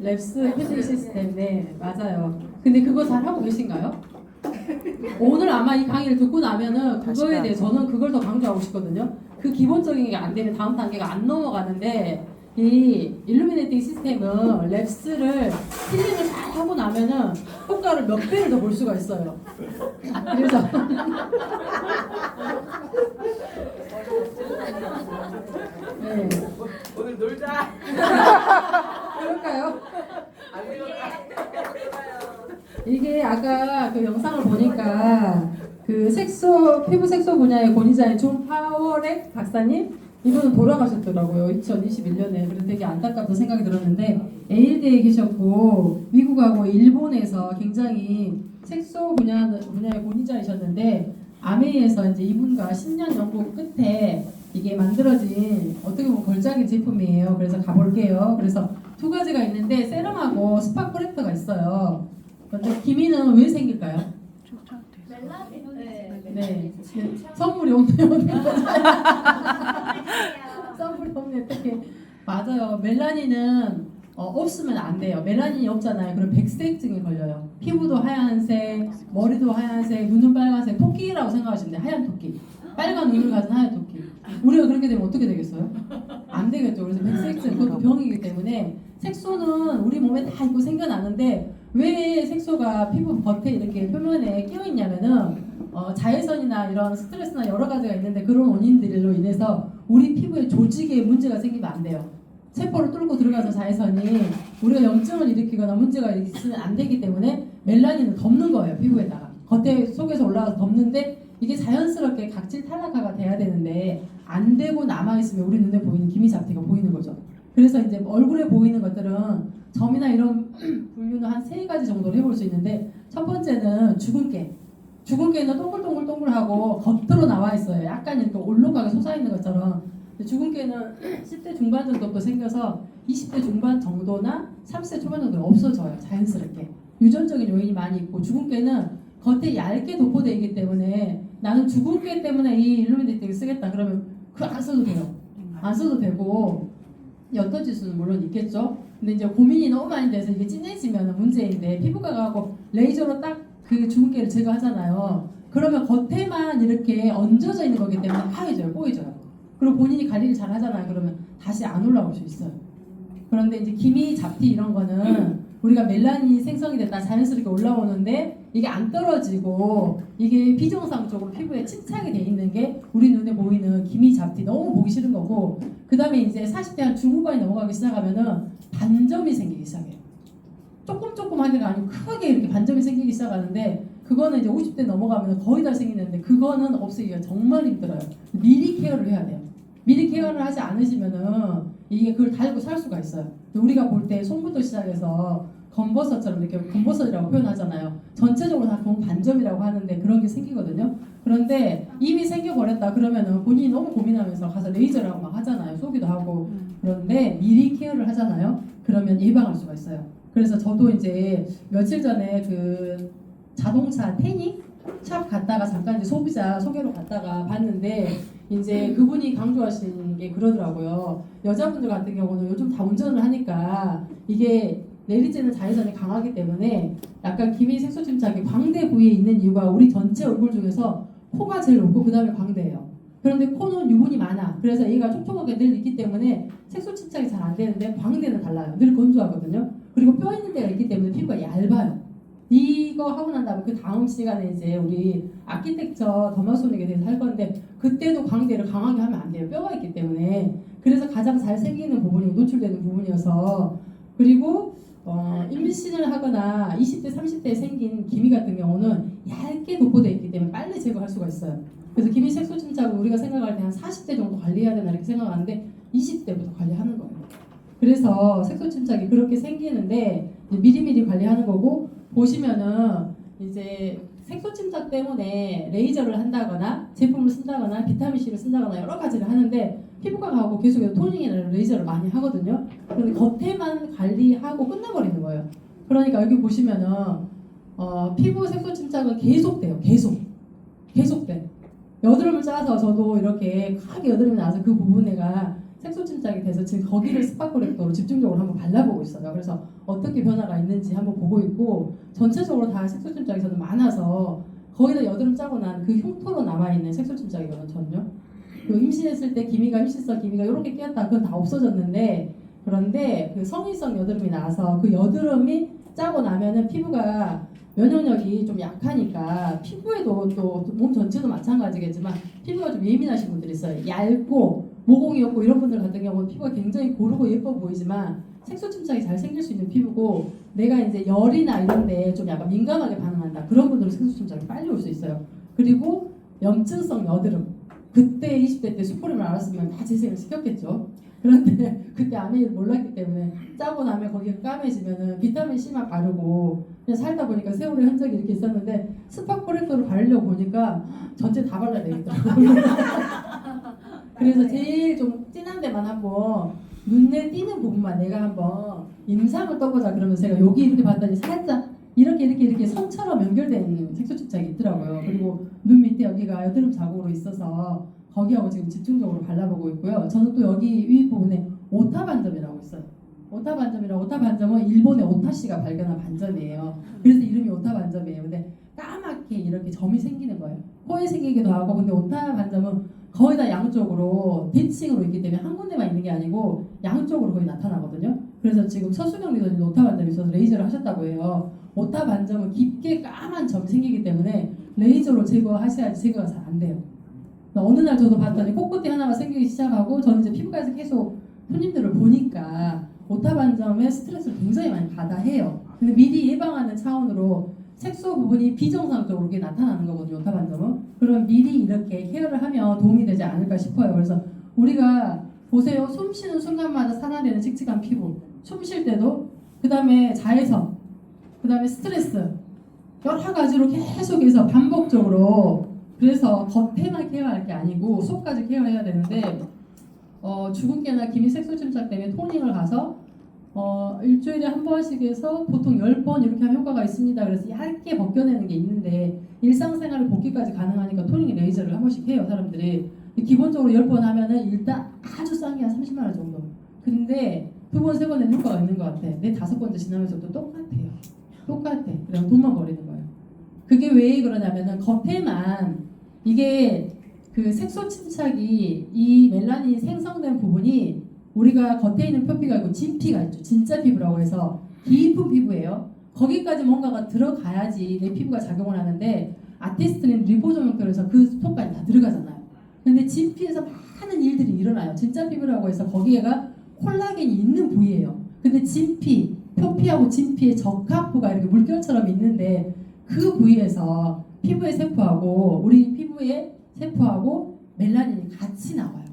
랩스 휴식 시스템, 네 맞아요. 근데 그거 잘 하고 계신가요? 오늘 아마 이 강의를 듣고 나면은 그거에 대해 저는 그걸 더 강조하고 싶거든요. 그 기본적인 게 안 되면 다음 단계가 안 넘어가는데, 이 일루미네이팅 시스템은 랩스를 힐링을 잘 하고 나면은 효과를 몇 배를 더 볼 수가 있어요. 그래서 네. 오늘 놀자. 그럴까요? 안 되겠다. 이게 아까 그 영상을 보니까 그 피부 색소 분야의 권위자인 존 파워렉 박사님, 이분은 돌아가셨더라고요. 2021년에. 그래서 되게 안타깝다 생각이 들었는데, 에일대에 계셨고 미국하고 일본에서 굉장히 색소 분야의 권위자이셨는데, 아메이에서 이제 이분과 10년 연구 끝에 이게 만들어진 어떻게 보면 걸작의 제품이에요. 그래서 가볼게요. 그래서 두 가지가 있는데 세럼하고 스파 코렉터가 있어요. 근데 기미는 왜 생길까요? 네. 선물이 없네요. 선물이 없네. 어떻게? 맞아요. 멜라닌은 없으면 안 돼요. 멜라닌이 없잖아요. 그럼 백색증이 걸려요. 피부도 하얀색, 머리도 하얀색, 눈은 빨간색, 토끼라고 생각하시면 돼요. 하얀 토끼. 빨간 눈을 가진 하얀 토끼. 우리가 그렇게 되면 어떻게 되겠어요? 안 되겠죠. 그래서 백색증, 그것도 병이기 때문에 색소는 우리 몸에 다 있고 생겨나는데, 왜 색소가 피부 겉에 이렇게 표면에 끼어 있냐면은 자외선이나 이런 스트레스나 여러 가지가 있는데, 그런 원인들로 인해서 우리 피부에 조직에 문제가 생기면 안 돼요. 세포를 뚫고 들어가서 자외선이 우리가 염증을 일으키거나 문제가 있으면 안 되기 때문에 멜라닌을 덮는 거예요. 피부에다가 겉에 속에서 올라가서 덮는데, 이게 자연스럽게 각질 탈락화가 돼야 되는데 안 되고 남아있으면 우리 눈에 보이는 기미 잡티가 보이는 거죠. 그래서 이제 얼굴에 보이는 것들은 점이나 이런 분류는 한 3가지 정도로 해볼 수 있는데, 첫 번째는 주근깨. 주근깨는 동글동글동글하고 겉으로 나와 있어요. 약간 이렇게 올록하게 솟아있는 것처럼. 주근깨는 10대 중반 정도부터 생겨서 20대 중반 정도나 30대 초반 정도는 없어져요. 자연스럽게. 유전적인 요인이 많이 있고, 주근깨는 겉에 얇게 도포되어 있기 때문에 나는 주근깨 때문에 이 일루미네이팅을 쓰겠다 그러면 그거 안 써도 돼요. 안 써도 되고, 옅은 지수는 물론 있겠죠. 근데 이제 고민이 너무 많이 돼서 이게 진해지면 문제인데, 피부과 가고 레이저로 딱 그 주근깨를 제거하잖아요. 그러면 겉에만 이렇게 얹어져 있는 거기 때문에 하얘져요, 뽀얘져요. 그리고 본인이 관리를 잘 하잖아요. 그러면 다시 안 올라올 수 있어요. 그런데 이제 기미, 잡티 이런 거는 우리가 멜라닌이 생성이 됐다 자연스럽게 올라오는데, 이게 안 떨어지고 이게 비정상적으로 피부에 침착이 돼 있는 게 우리 눈에 보이는 기미, 잡티, 너무 보기 싫은 거고, 그 다음에 이제 40대 한 중후반이 넘어가기 시작하면은 반점이 생기기 시작해요. 조금하게가 아니고 크게 이렇게 반점이 생기기 시작하는데, 그거는 이제 50대 넘어가면 거의 다 생기는데, 그거는 없애기가 정말 힘들어요. 미리 케어를 해야 돼요. 미리 케어를 하지 않으시면은 이게 그걸 달고 살 수가 있어요. 우리가 볼 때 손부터 시작해서 검버섯처럼 이렇게 검버섯이라고 표현하잖아요. 전체적으로 다 보면 반점이라고 하는데 그런 게 생기거든요. 그런데 이미 생겨버렸다 그러면은 본인이 너무 고민하면서 가서 레이저를 하고 막 하잖아요. 쏘기도 하고. 그런데 미리 케어를 하잖아요. 그러면 예방할 수가 있어요. 그래서 저도 이제 며칠 전에 그 자동차 태닝 샵 갔다가 잠깐 이제 소비자 소개로 갔다가 봤는데, 이제 그분이 강조하시는 게 그러더라고요. 여자분들 같은 경우는 요즘 다 운전을 하니까 이게 내리쬐는 자외선이 강하기 때문에 약간 기미 색소 침착이 광대 부위에 있는 이유가, 우리 전체 얼굴 중에서 코가 제일 높고 그 다음에 광대예요. 그런데 코는 유분이 많아. 그래서 얘가 촉촉하게 늘 있기 때문에 색소 침착이 잘 안 되는데, 광대는 달라요. 늘 건조하거든요. 그리고 뼈 있는 데가 있기 때문에 피부가 얇아요. 이거 하고 난 다음에 그 다음 시간에 이제 우리 아키텍처 더마소닉에 대해서 할 건데, 그때도 광대를 강하게 하면 안 돼요. 뼈가 있기 때문에. 그래서 가장 잘 생기는 부분이 노출되는 부분이어서. 그리고 임신을 하거나 20대 30대에 생긴 기미 같은 경우는 얇게 도포되어 있기 때문에 빨리 제거할 수가 있어요. 그래서 기미 색소 침착은 우리가 생각할 때 한 40대 정도 관리해야 되나 이렇게 생각하는데 20대부터 관리하는 거예요. 그래서 색소 침착이 그렇게 생기는데 미리미리 관리하는 거고, 보시면은 이제 색소 침착 때문에 레이저를 한다거나 제품을 쓴다거나 비타민C를 쓴다거나 여러 가지를 하는데, 피부과 가고 계속해서 토닝이나 레이저를 많이 하거든요. 그런데 겉에만 관리하고 끝나버리는 거예요. 그러니까 여기 보시면은 피부 색소 침착은 계속돼요. 계속돼. 여드름을 짜서 저도 이렇게 크게 여드름이 나서 그 부분에가 색소 침착이 돼서 지금 거기를 스파 코렉터로 집중적으로 한번 발라보고 있어요. 그래서 어떻게 변화가 있는지 한번 보고 있고 전체적으로 다 색소 침착이 저는 많아서 거기다 여드름 짜고 난 그 흉터로 남아있는 색소 침착이거든요. 저는요. 그 임신했을 때 기미가 임신성 기미가 이렇게 끼었다 그건 다 없어졌는데 그런데 그 성인성 여드름이 나서 그 여드름이 짜고 나면은 피부가 면역력이 좀 약하니까 피부에도 또 몸 전체도 마찬가지겠지만 피부가 좀 예민하신 분들이 있어요. 얇고 모공이 없고 이런 분들 같은 경우는 피부가 굉장히 고르고 예뻐 보이지만 색소 침착이 잘 생길 수 있는 피부고 내가 이제 열이나 이런 데 좀 약간 민감하게 반응한다. 그런 분들은 색소 침착이 빨리 올 수 있어요. 그리고 염증성 여드름. 그때 20대 때 수포림을 알았으면 다 재생을 시켰겠죠. 그런데 그때 아내를 몰랐기 때문에 짜고 나면 거기가 까매지면은 비타민 C만 바르고 그냥 살다 보니까 세월의 흔적이 이렇게 있었는데 스파 코렉터를 바르려고 보니까 전체 다 발라야 되겠더라고요. 그래서 제일 좀 진한 데만 한번 눈에 띄는 부분만 내가 한번 임상을 떠보자 그러면서 제가 여기 이렇게 봤더니 살짝 이렇게 선처럼 연결된 색소 침착이 있더라고요. 그리고 눈 밑에 여기가 여드름 자국으로 있어서 거기하고 지금 집중적으로 발라보고 있고요. 저는 또 여기 위 부분에 오타 반점이라고 있어요. 오타 반점이라고 오타 반점은 일본의 오타시가 발견한 반점이에요. 그래서 이름이 오타 반점이에요. 근데 까맣게 이렇게 점이 생기는 거예요. 코에 생기기도 하고 근데 오타 반점은 거의 다 양쪽으로 대칭으로 있기 때문에 한 군데만 있는 게 아니고 양쪽으로 거의 나타나거든요. 그래서 지금 서수경 리더님도 오타 반점이 있어서 레이저를 하셨다고 해요. 오타 반점은 깊게 까만 점이 생기기 때문에 레이저로 제거하셔야지 제거가 잘 안 돼요. 어느 날 저도 봤더니 꼿꼿이 하나가 생기기 시작하고 저는 이제 피부과에서 계속 손님들을 보니까 오타 반점에 스트레스를 굉장히 많이 받아 해요. 근데 미리 예방하는 차원으로 색소 부분이 비정상적으로 이게 나타나는 거거든요. 오타 반점은. 그러면 미리 이렇게 케어를 하면 도움이 되지 않을까 싶어요. 그래서 우리가 보세요. 숨 쉬는 순간마다 산화되는 칙칙한 피부. 숨 쉴 때도 그 다음에 자외선 그 다음에 스트레스 여러 가지로 계속해서 반복적으로 그래서 겉에만 케어할 게 아니고 속까지 케어해야 되는데 주근깨나 기미 색소 침착 때문에 토닝을 가서 일주일에 한 번씩 해서 보통 10번 이렇게 하면 효과가 있습니다. 그래서 얇게 벗겨내는 게 있는데 일상생활에 복귀까지 가능하니까 토닝 레이저를 한 번씩 해요 사람들이. 기본적으로 10번 하면은 일단 아주 싼 게 한 30만 원 정도. 근데 2번, 3번에는 효과가 있는 것 같아. 내 5번째 지나면서도 똑같아요. 똑같아. 그냥 돈만 버리는 거예요. 그게 왜 그러냐면은 겉에만 이게 그 색소 침착이 이 멜라닌이 생성된 부분이 우리가 겉에 있는 표피가 있고 진피가 있죠. 진짜 피부라고 해서 깊은 피부예요. 거기까지 뭔가가 들어가야지 내 피부가 작용을 하는데 아티스트는 리보존 형태로서 그 속까지 다 들어가잖아요. 근데 진피에서 많은 일들이 일어나요. 진짜 피부라고 해서 거기에가 콜라겐이 있는 부위예요. 근데 진피, 표피하고 진피의 적합부가 이렇게 물결처럼 있는데 그 부위에서 피부의 세포하고 우리 피부의 세포하고 멜라닌이 같이 나와요.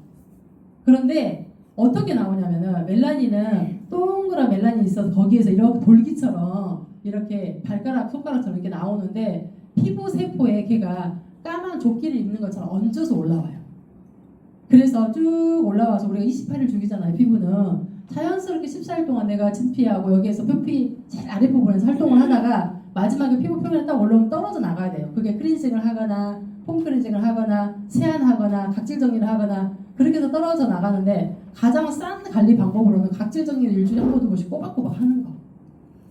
그런데 어떻게 나오냐면은 멜라닌은 동그란 멜라닌이 있어서 거기에서 이렇게 돌기처럼 이렇게 발가락, 손가락처럼 이렇게 나오는데 피부 세포에 걔가 까만 조끼를 입는 것처럼 얹어서 올라와요. 그래서 쭉 올라와서 우리가 28일 주기잖아요. 피부는 자연스럽게 14일 동안 내가 진피하고 여기에서 표피 제일 아랫부분에서 활동을 하다가 마지막에 피부 표면에 딱 올라오면 떨어져 나가야 돼요. 그게 클렌징을 하거나 폼 클렌징을 하거나 세안하거나 각질 정리를 하거나 그렇게 해서 떨어져 나가는데 가장 싼 관리 방법으로는 각질 정리를 일주일에 한 번씩 꼬박꼬박 하는 거.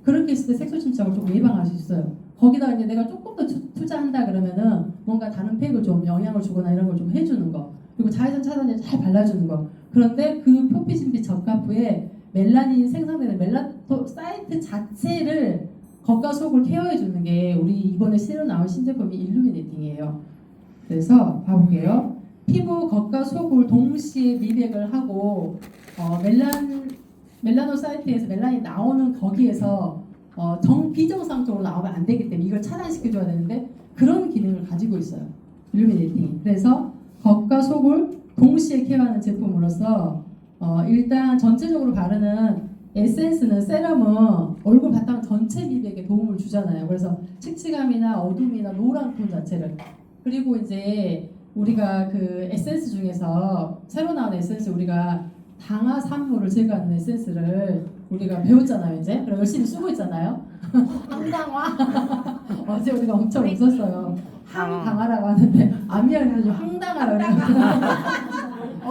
그렇게 했을 때 색소 침착을 조금 예방할 수 있어요. 거기다 이제 내가 조금 더 투자한다 그러면은 뭔가 다른 팩을 좀 영향을 주거나 이런 걸 좀 해주는 거. 그리고 자외선 차단제 잘 발라주는 거. 그런데 그 표피 진피 적합부에 멜라닌 생성되는 멜라토사이트 자체를 겉과 속을 케어해 주는 게 우리 이번에 새로 나온 신제품이 일루미네팅이에요. 그래서 봐볼게요. 피부 겉과 속을 동시에 미백을 하고 멜라노사이트에서 멜라닌이 나오는 거기에서 비정상적으로 나오면 안 되기 때문에 이걸 차단시켜줘야 되는데 그런 기능을 가지고 있어요. 일루미네팅이. 그래서 겉과 속을 동시에 케어하는 제품으로서 일단 전체적으로 바르는 에센스는 세럼은 얼굴 바탕 전체 미백에 도움을 주잖아요. 그래서 칙칙함이나 어둠이나 노란 톤 자체를 그리고 이제 우리가 그 에센스 중에서 새로 나온 에센스 우리가 당화 산물을 제거하는 에센스를 우리가 배웠잖아요. 이제 그리고 열심히 쓰고 있잖아요. 항당화 어제 우리가 엄청 웃었어요. 항당화라고 하는데 안미연이는 황당하라고 그래요.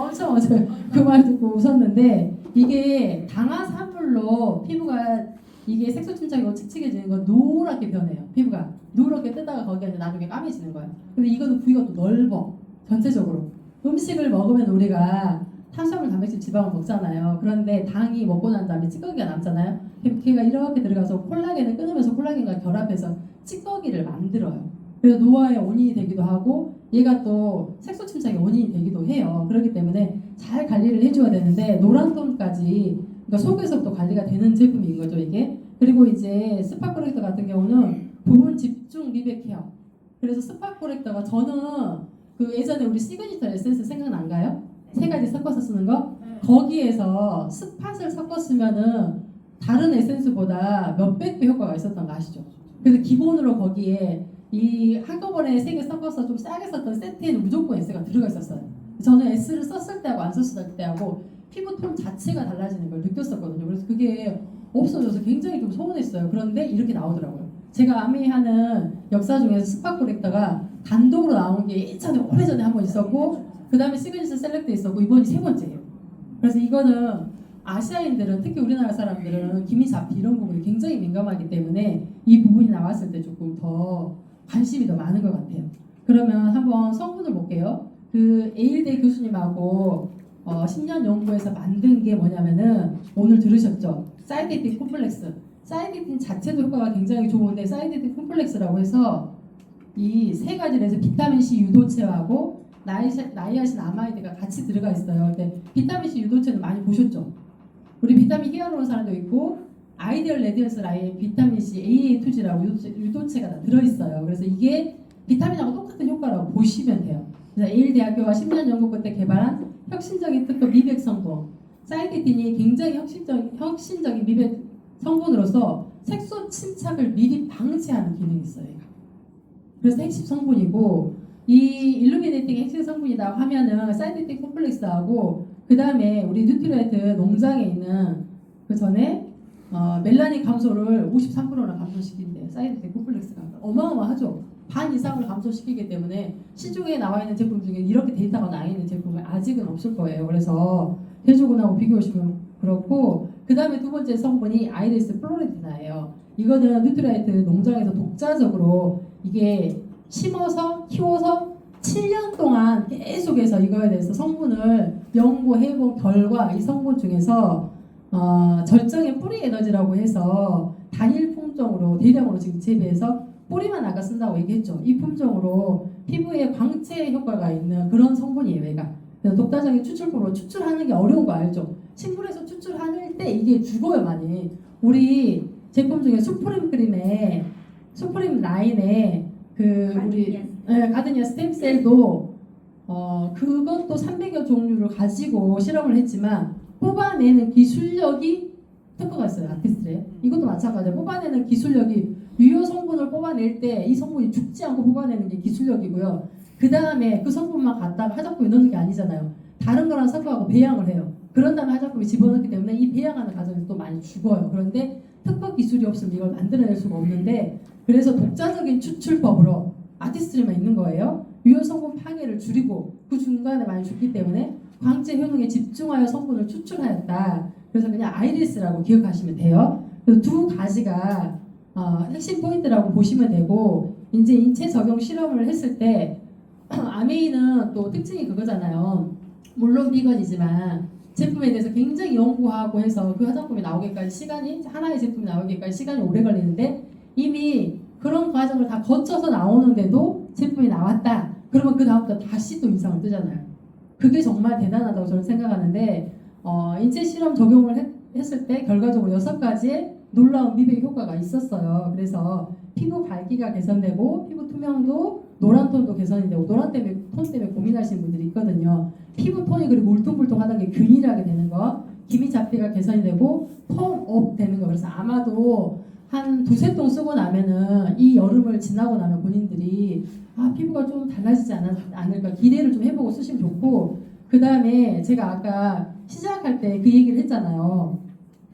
엄청 어제 그 말 듣고 웃었는데 이게 당화산물로 피부가 이게 색소 침착이고 칙칙해지는 건 노랗게 변해요. 피부가 노랗게 뜨다가 거기가 이제 나중에 까매지는 거예요. 근데 이거는 부위가 또 넓어 전체적으로. 음식을 먹으면 우리가 탄수화물, 단백질, 지방을 먹잖아요. 그런데 당이 먹고 난 다음에 찌꺼기가 남잖아요. 걔가 이렇게 들어가서 콜라겐을 끊으면서 콜라겐과 결합해서 찌꺼기를 만들어요. 그래서 노화의 원인이 되기도 하고 얘가 또 색소 침착의 원인이 되기도 해요. 그렇기 때문에 잘 관리를 해줘야 되는데 노란톤까지 그러니까 속에서부터 관리가 되는 제품인 거죠 이게. 그리고 이제 스파 코렉터 같은 경우는 부분 집중 미백 케어. 그래서 스파 코렉터가 저는 그 예전에 우리 시그니처 에센스 생각난가요? 세 가지 섞어서 쓰는 거? 거기에서 스팟을 섞었으면은 다른 에센스보다 몇백 배 효과가 있었던 거 아시죠? 그래서 기본으로 거기에 이 한꺼번에 세 개 섞어서 좀 싸게 썼던 세트에는 무조건 S가 들어가 있었어요. 저는 S를 썼을 때하고 안 썼을 때하고 피부톤 자체가 달라지는 걸 느꼈었거든요. 그래서 그게 없어져서 굉장히 좀 서운했어요. 그런데 이렇게 나오더라고요. 제가 아메이하는 역사 중에서 스파 코렉터가 단독으로 나온 게 예전에 오래전에 한 번 있었고 그 다음에 시그니처 셀렉트 있었고 이번이 세 번째예요. 그래서 이거는 아시아인들은 특히 우리나라 사람들은 기미 잡티 이런 부분이 굉장히 민감하기 때문에 이 부분이 나왔을 때 조금 더 관심이 더 많은 것 같아요. 그러면 한번 성분을 볼게요. 그 에일대 교수님하고 10년 연구해서 만든 게 뭐냐면은 오늘 들으셨죠? 사이데틱 콤플렉스. 사이데틱 자체도 효과가 굉장히 좋은데 사이데틱 콤플렉스라고 해서 이 세 가지를 해서 비타민 C 유도체하고 나이아신 아마이드가 같이 들어가 있어요. 근데 비타민 C 유도체는 많이 보셨죠? 우리 비타민 히알루론 산도 있고 아이디얼 레디언스 라인에 비타민 C AA2G라고 유도체가 다 들어있어요. 그래서 이게 비타민하고 똑같은 효과라고 보시면 돼요. 그래서 에일대학교가 10년 연구 끝에 개발한 혁신적인 특허 미백 성분 사이데틴이 굉장히 혁신적인 미백 성분으로서 색소 침착을 미리 방지하는 기능이 있어요. 그래서 핵심 성분이고 이 일루미네이팅 핵심 성분이다 하면은 사이데틱 콤플렉스하고 그 다음에 우리 뉴트리에이트 농장에 있는 그 전에 멜라닌 감소를 53%나 감소시킨대요. 사이데틱 콤플렉스가 어마어마하죠. 반 이상을 감소시키기 때문에 시중에 나와 있는 제품 중에 이렇게 데이터가 나와 있는 제품은 아직은 없을 거예요. 그래서 대조군하고 비교하시면 그렇고 그 다음에 두 번째 성분이 아이리스 플로렌티나예요. 이거는 뉴트리에이트 농장에서 독자적으로 이게 심어서 키워서 7년 동안 계속해서 이거에 대해서 성분을 연구해본 결과 이 성분 중에서 절정의 뿌리 에너지라고 해서 단일 품종으로 대량으로 지금 재배해서 뿌리만 아까 쓴다고 얘기했죠. 이 품종으로 피부에 광채 효과가 있는 그런 성분이에요. 얘가. 그래서 독자적인 추출법으로 추출하는 게 어려운 거 알죠? 식물에서 추출할 때 이게 죽어요 많이. 우리 제품 중에 수프림 크림에 수프림 라인에 그 우리 가드니아 스템셀도 그것도 300여 종류를 가지고 실험을 했지만 뽑아내는 기술력이 특허가 있어요. 아티스트에. 이것도 마찬가지예요. 뽑아내는 기술력이 유효 성분을 뽑아낼 때 이 성분이 죽지 않고 뽑아내는 게 기술력이고요. 그 다음에 그 성분만 갖다가 화장품에 넣는 게 아니잖아요. 다른 거랑 섞어하고 배양을 해요. 그런 다음에 화장품에 집어넣기 때문에 이 배양하는 과정에서 또 많이 죽어요. 그런데 특허 기술이 없으면 이걸 만들어낼 수가 없는데 그래서 독자적인 추출법으로 아티스트에만 있는 거예요. 유효 성분 파괴를 줄이고 그 중간에 많이 죽기 때문에 광채 효능에 집중하여 성분을 추출하였다. 그래서 그냥 아이리스라고 기억하시면 돼요. 그래서 두 가지가 핵심 포인트라고 보시면 되고 이제 인체 적용 실험을 했을 때 아메이는 또 특징이 그거잖아요. 물론 비건이지만 제품에 대해서 굉장히 연구하고 해서 그 화장품이 나오기까지 시간이 하나의 제품이 나오기까지 시간이 오래 걸리는데 이미 그런 과정을 다 거쳐서 나오는데도 제품이 나왔다. 그러면 그 다음부터 다시 또 이상을 뜨잖아요. 그게 정말 대단하다고 저는 생각하는데 인체 실험 적용을 했을 때 결과적으로 6가지의 놀라운 미백 효과가 있었어요. 그래서 피부 밝기가 개선되고 피부 투명도, 노란 톤도 개선이 되고 노란 톤 때문에 고민하시는 분들이 있거든요. 피부 톤이 그리고 울퉁불퉁하다는 게 균일하게 되는 거, 기미 잡티가 개선이 되고 톤업 되는 거. 그래서 아마도 한 두세 통 쓰고 나면은 이 여름을 지나고 나면 본인들이 피부가 좀 달라지지 않을까 기대를 좀 해보고 쓰시면 좋고 그 다음에 제가 아까 시작할 때 그 얘기를 했잖아요.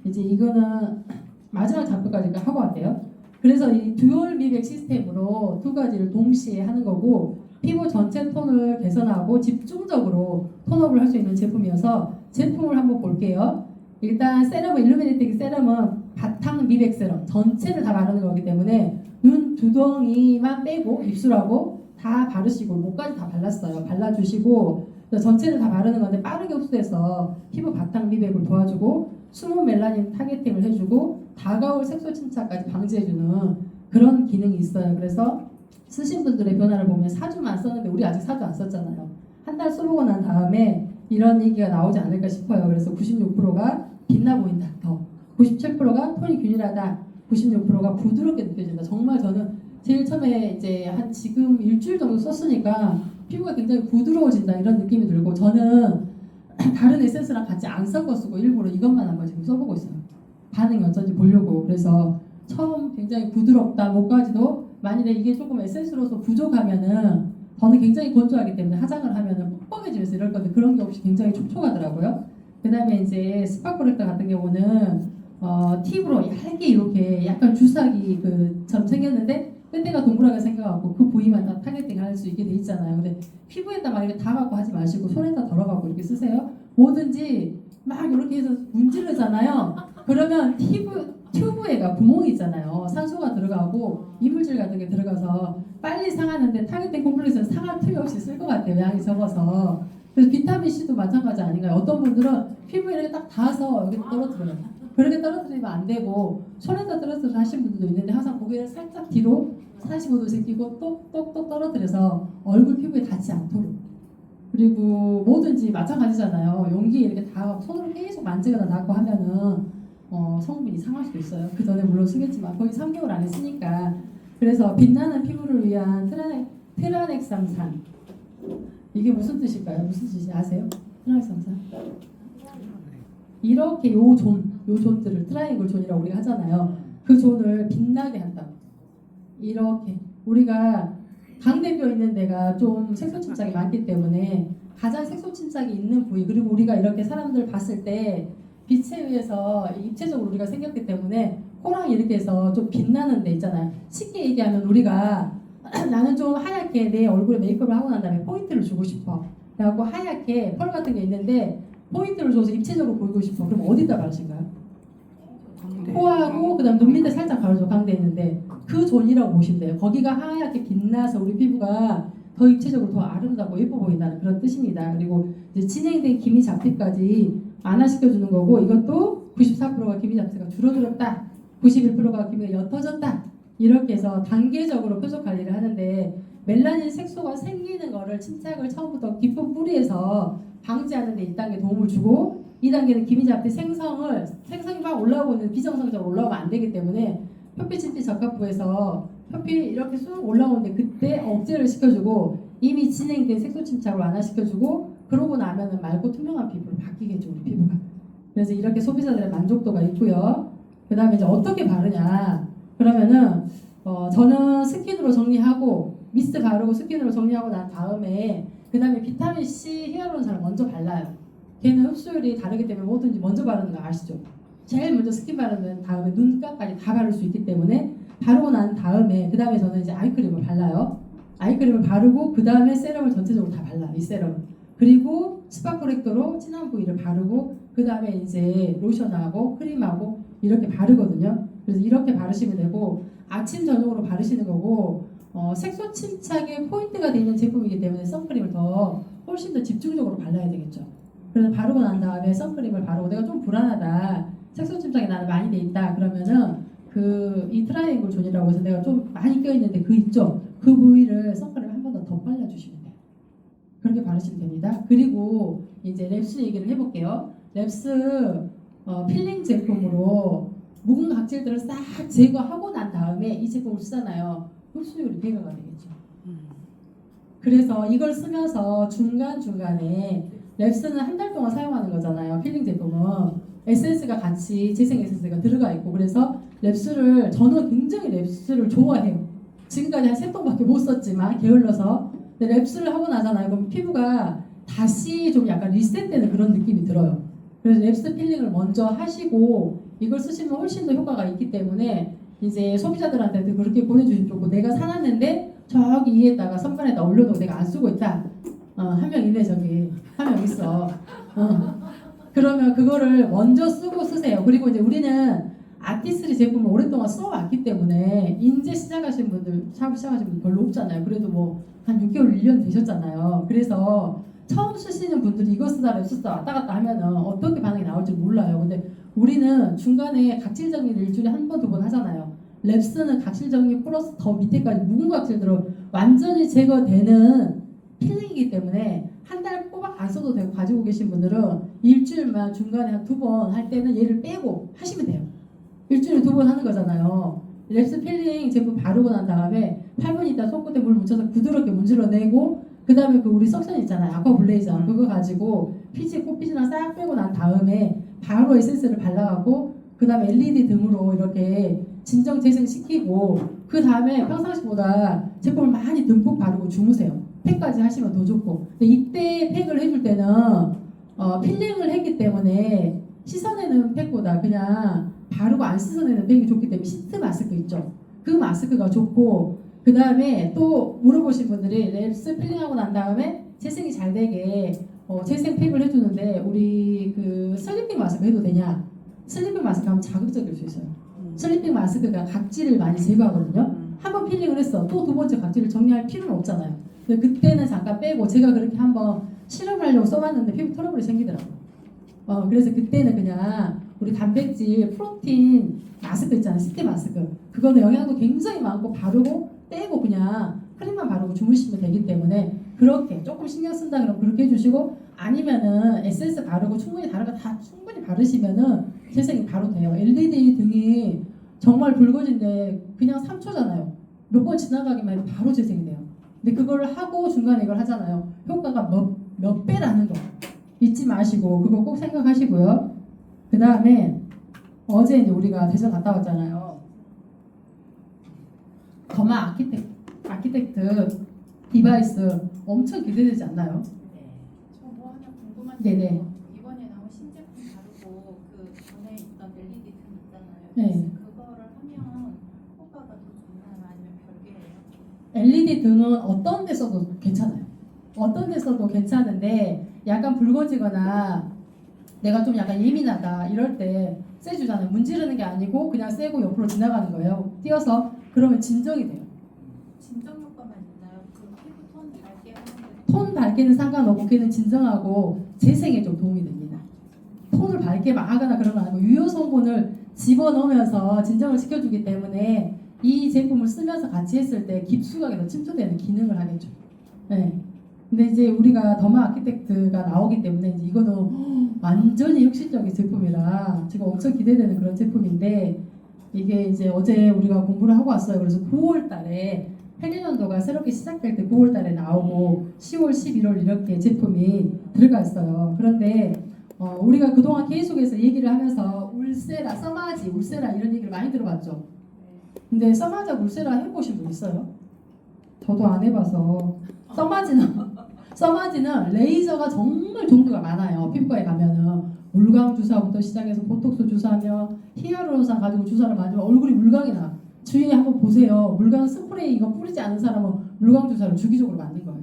이제 이거는 마지막 작품까지 하고 할게요. 그래서 이 듀얼 미백 시스템으로 두 가지를 동시에 하는 거고 피부 전체 톤을 개선하고 집중적으로 톤업을 할 수 있는 제품이어서 제품을 한번 볼게요. 일단 세럼은 일루미네이팅 세럼은 바탕 미백 세럼 전체를 다 바르는 거기 때문에 눈 두덩이만 빼고 입술하고 다 바르시고 목까지 다 발랐어요. 발라주시고 전체를 다 바르는 건데 빠르게 흡수해서 피부 바탕 미백을 도와주고 숨은 멜라닌 타겟팅을 해주고 다가올 색소 침착까지 방지해주는 그런 기능이 있어요. 그래서 쓰신 분들의 변화를 보면 4주만 썼는데 우리 아직 4주 안 썼잖아요. 한 달 써보고 난 다음에 이런 얘기가 나오지 않을까 싶어요. 그래서 96%가 빛나 보인다. 더 97%가 톤이 균일하다. 96%가 부드럽게 느껴진다. 정말 저는 제일 처음에 이제 한 지금 일주일 정도 썼으니까 피부가 굉장히 부드러워진다 이런 느낌이 들고 저는 다른 에센스랑 같이 안 섞어 쓰고 일부러 이것만 한번 지금 써보고 있어요. 반응이 어쩐지 보려고. 그래서 처음 굉장히 부드럽다. 목까지도 만일에 이게 조금 에센스로서 부족하면은 저는 굉장히 건조하기 때문에 화장을 하면은 뻑뻑해지면서 이럴 건데 그런 게 없이 굉장히 촉촉하더라고요. 그 다음에 이제 스파 코렉터 같은 경우는 팁으로 얇게 이렇게 약간 주사기 그처럼 생겼는데 끝에가 동그랗게 생겨갖고 그 부위만 다 타겟팅 할 수 있게 돼 있잖아요. 근데 피부에다 막 이렇게 다 갖고 하지 마시고 손에다 덜어갖고 이렇게 쓰세요. 뭐든지 막 이렇게 해서 문지르잖아요. 그러면 튜브에가 구멍이 있잖아요. 산소가 들어가고 이물질 같은 게 들어가서 빨리 상하는데 타겟팅 콤플렉스는 상할 틈이 없이 쓸 것 같아요. 양이 적어서. 그래서 비타민C도 마찬가지 아닌가요? 어떤 분들은 피부에 이렇게 딱 닿아서 여기 떨어뜨려요. 그렇게 떨어뜨리면 안 되고 손에다 떨어뜨려서 하신 분들도 있는데 항상 고개를 살짝 뒤로 45도 제끼고 똑똑똑 떨어뜨려서 얼굴 피부에 닿지 않도록. 그리고 뭐든지 마찬가지잖아요. 용기에 이렇게 다 손으로 계속 만지거나 닿고 하면은 성분이 상할 수도 있어요. 그 전에 물론 쓰겠지만 거의 3개월 안에 쓰니까. 그래서 빛나는 피부를 위한 트라넥삼산. 이게 무슨 뜻일까요? 무슨 뜻인지 아세요? 트라넥삼산. 이렇게 요 존들을 트라이앵글 존이라고 우리가 하잖아요. 그 존을 빛나게 한다. 이렇게 우리가 광대뼈 있는 데가 좀 색소 침착이 많기 때문에 가장 색소 침착이 있는 부위 그리고 우리가 이렇게 사람들 봤을 때 빛에 의해서 입체적으로 우리가 생겼기 때문에 코랑 이렇게 해서 좀 빛나는 데 있잖아요. 쉽게 얘기하면 우리가 나는 좀 하얗게 내 얼굴에 메이크업을 하고 난 다음에 포인트를 주고 싶어 라고 하얗게 펄 같은 게 있는데 포인트를 줘서 입체적으로 보이고 싶어. 그럼 어디다 바르신가요? 코하고 그다음 눈 밑에 살짝 바르죠. 광대 있는데 그 존이라고 보시면 돼요. 거기가 하얗게 빛나서 우리 피부가 더 입체적으로 더 아름답고 예뻐 보인다는 그런 뜻입니다. 그리고 이제 진행된 기미 잡티까지 완화시켜주는 거고 이것도 94%가 기미 잡티가 줄어들었다. 91%가 기미가 옅어졌다. 이렇게 해서 단계적으로 표적 관리를 하는데 멜라닌 색소가 생기는 거를 침착을 처음부터 깊은 뿌리에서 방지하는 데 1단계 도움을 주고 2단계는 기미 잡티 생성이 막 올라오고 있는 비정상적으로 올라오면 안 되기 때문에 표피 침피 적합부에서 표피 이렇게 쑥 올라오는데 그때 억제를 시켜주고 이미 진행된 색소 침착을 완화시켜주고 그러고 나면은 맑고 투명한 피부로 바뀌겠죠 우리 피부가. 그래서 이렇게 소비자들의 만족도가 있고요. 그 다음에 이제 어떻게 바르냐 그러면은 저는 스킨으로 정리하고 미스트 바르고 스킨으로 정리하고 난 다음에 그 다음에 비타민C 히알루론산을 먼저 발라요. 걔는 흡수율이 다르기 때문에 뭐든지 먼저 바르는 거 아시죠? 제일 먼저 스킨 바르는 다음에 눈가까지 다 바를 수 있기 때문에 바르고 난 다음에 그 다음에 저는 이제 아이크림을 발라요. 아이크림을 바르고 그 다음에 세럼을 전체적으로 다 발라 이 세럼. 그리고 스파 코렉터로 진한 부위를 바르고 그 다음에 이제 로션하고 크림하고 이렇게 바르거든요. 그래서 이렇게 바르시면 되고 아침 저녁으로 바르시는 거고 색소 침착에 포인트가 되는 제품이기 때문에 선크림을 훨씬 더 집중적으로 발라야 되겠죠. 그래서 바르고 난 다음에 선크림을 바르고 내가 좀 불안하다. 색소 침착이 나는 많이 돼 있다. 그러면은 이 트라이앵글 존이라고 해서 내가 좀 많이 껴있는데 그 있죠. 그 부위를 선크림 한 번 더 발라주시면 돼요. 그렇게 바르시면 됩니다. 그리고 이제 랩스 얘기를 해볼게요. 랩스 필링 제품으로 묵은 각질들을 싹 제거하고 난 다음에 이 제품을 쓰잖아요. 흡수율이 100%가 되겠죠. 그래서 이걸 쓰면서 중간중간에 랩스는 한 달 동안 사용하는 거잖아요. 필링 제품은 에센스가 같이 재생 에센스가 들어가 있고 그래서 저는 굉장히 랩스를 좋아해요. 지금까지 한 3통밖에 못 썼지만 게을러서 근데 랩스를 하고 나잖아요. 그럼 피부가 다시 좀 약간 리셋되는 그런 느낌이 들어요. 그래서 랩스 필링을 먼저 하시고 이걸 쓰시면 훨씬 더 효과가 있기 때문에 이제 소비자들한테도 그렇게 보내주시면 좋고, 내가 사놨는데 저기 위에다가 선반에다 올려놓고 내가 안 쓰고 있다. 한 명 있네, 저기. 한 명 있어. 그러면 그거를 먼저 쓰고 쓰세요. 그리고 이제 우리는 아티스리 제품을 오랫동안 써왔기 때문에 이제 시작하신 분들, 샵을 시작하신 분들 별로 없잖아요. 그래도 뭐 한 6개월, 1년 되셨잖아요. 그래서 처음 쓰시는 분들이 이거 쓰다 랩 쓰다 왔다 갔다 하면은 어떻게 반응이 나올지 몰라요. 근데 우리는 중간에 각질 정리를 일주일에 한 번, 두 번 하잖아요. 랩스는 각질 정리 플러스 더 밑에까지 묵은 각질들을 완전히 제거되는 필링이기 때문에 한 달 꼬박 안 써도 되고, 가지고 계신 분들은 일주일만 중간에 한 두 번 할 때는 얘를 빼고 하시면 돼요. 일주일에 두 번 하는 거잖아요. 랩스 필링 제품 바르고 난 다음에 8분 있다 손끝에 물 묻혀서 부드럽게 문질러내고, 그 다음에 그 우리 석션 있잖아요. 아쿠아 블레이저 그거 가지고 피지, 코피지나 싹 빼고 난 다음에 바로 에센스를 발라갖고, 그 다음에 LED 등으로 이렇게 진정 재생시키고, 그 다음에 평상시보다 제품을 많이 듬뿍 바르고 주무세요. 팩까지 하시면 더 좋고. 근데 이때 팩을 해줄 때는 필링을 했기 때문에 씻어내는 팩보다 그냥 바르고 안 씻어내는 팩이 좋기 때문에 시트 마스크 있죠. 그 마스크가 좋고, 그 다음에 또 물어보신 분들이 랩스 필링하고 난 다음에 재생이 잘 되게 재생 팩을 해주는데, 우리 그 슬리핑 마스크 해도 되냐? 슬리핑 마스크 하면 자극적일 수 있어요. 슬리핑 마스크가 각질을 많이 제거하거든요. 한번 필링을 했어. 또 두 번째 각질을 정리할 필요는 없잖아요. 근데 그때는 잠깐 빼고, 제가 그렇게 한번 실험을 하려고 써봤는데 피부 트러블이 생기더라고요. 그래서 그때는 그냥 우리 단백질 프로틴 마스크 있잖아요. 시트 마스크. 그거는 영양도 굉장히 많고 바르고 떼고 그냥 크림만 바르고 주무시면 되기 때문에, 그렇게 조금 신경 쓴다 그러면 그렇게 해주시고, 아니면은 에센스 바르고 충분히 다른 거 다 충분히 바르시면은 재생이 바로 돼요. LED 등이 정말 붉어진데 그냥 3초잖아요. 몇 번 지나가기만 해도 바로 재생이 돼요. 근데 그걸 하고 중간에 이걸 하잖아요. 효과가 몇 배라는 거 잊지 마시고 그거 꼭 생각하시고요. 그 다음에 어제 이제 우리가 대전 갔다 왔잖아요. 더마 아키텍트 디바이스 엄청 기대되지 않나요? 네. 저 뭐 하나 궁금한 게 네네. 이번에 나온 신제품 다르고 그 전에 있던 LED 등 있잖아요. 네. 그거를 하면 효과가 더 좋나요? 아니면 별개예요? LED 등은 어떤 데 써도 괜찮아요. 어떤 데 써도 괜찮은데, 약간 붉어지거나 내가 좀 약간 예민하다 이럴 때 쐬주잖아요. 문지르는 게 아니고 그냥 쐬고 옆으로 지나가는 거예요. 띄어서. 그러면 진정이 돼요. 진정 효과만 있나요? 그 피부 톤 밝게 하는데 톤 밝게는 상관없고 걔는 진정하고 재생에 좀 도움이 됩니다. 톤을 밝게 막 하거나 그런 건 아니고 유효 성분을 집어넣으면서 진정을 시켜주기 때문에 이 제품을 쓰면서 같이 했을 때 깊숙하게 더 침투되는 기능을 하겠죠. 네. 근데 이제 우리가 더마 아키텍트가 나오기 때문에 이제 이거는 완전히 혁신적인 제품이라 지금 엄청 기대되는 그런 제품인데, 이게 이제 어제 우리가 공부를 하고 왔어요. 그래서 9월 달에 헬리년도가 새롭게 시작될 때 9월 달에 나오고 10월, 11월 이렇게 제품이 들어가 있어요. 그런데 우리가 그동안 계속해서 얘기를 하면서 울세라, 써마지, 울세라 이런 얘기를 많이 들어봤죠. 근데 써마자 울세라 해보신 분 있어요? 저도 안 해봐서. 써마지는 레이저가 정말 종류가 많아요. 피부과에 가면은 물광 주사부터 시작해서 보톡스 주사며 히아루론산 가지고 주사를 맞으면 얼굴이 물광이 나. 주위에 한번 보세요. 물광 스프레이 이거 뿌리지 않은 사람은 물광 주사를 주기적으로 맞는 거예요.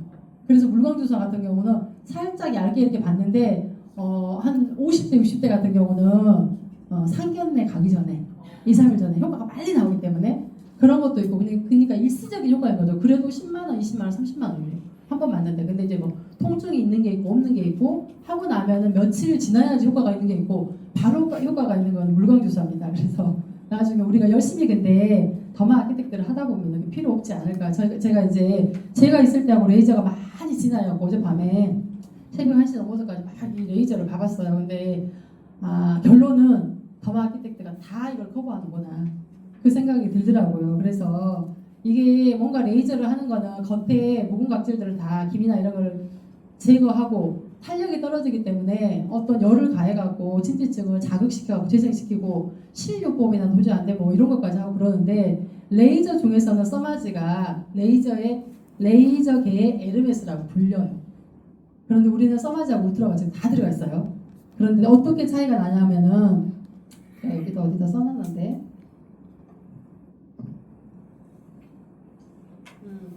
그래서 물광 주사 같은 경우는 살짝 얇게 이렇게 봤는데 한 50대 60대 같은 경우는 상견례 가기 전에 2, 3일 전에 효과가 빨리 나오기 때문에 그런 것도 있고, 그러니까 일시적인 효과인 거죠. 그래도 10만 원, 20만 원, 30만 원이에요. 한 번 맞는데. 근데 이제 뭐 통증이 있는 게 있고 없는 게 있고, 하고 나면은 며칠 지나야지 효과가 있는 게 있고, 바로 효과가 있는 건 물광 주사입니다. 그래서 나중에 우리가 열심히 근데 더마 아키텍트를 하다 보면 필요 없지 않을까. 제가 있을 때하고 레이저가 많이 지나요. 어젯밤에 새벽 1시 넘어서까지 막 이 레이저를 봐봤어요. 근데 결론은 더마 아키텍트가 다 이걸 커버하는구나, 그 생각이 들더라고요. 그래서 이게 뭔가 레이저를 하는 거는 겉에 묵은 각질들을 다 기미나 이런 걸 제거하고 탄력이 떨어지기 때문에 어떤 열을 가해갖고 진피층을 자극시켜갖고 재생시키고 실요법이나 도저히 안 되고 이런 것까지 하고 그러는데, 레이저 중에서는 써마지가 레이저계의 에르메스라고 불려요. 그런데 우리는 써마지하고 울트라가 지금 다 들어가 있어요. 그런데 어떻게 차이가 나냐면은, 여기다 어디다 써놨는데,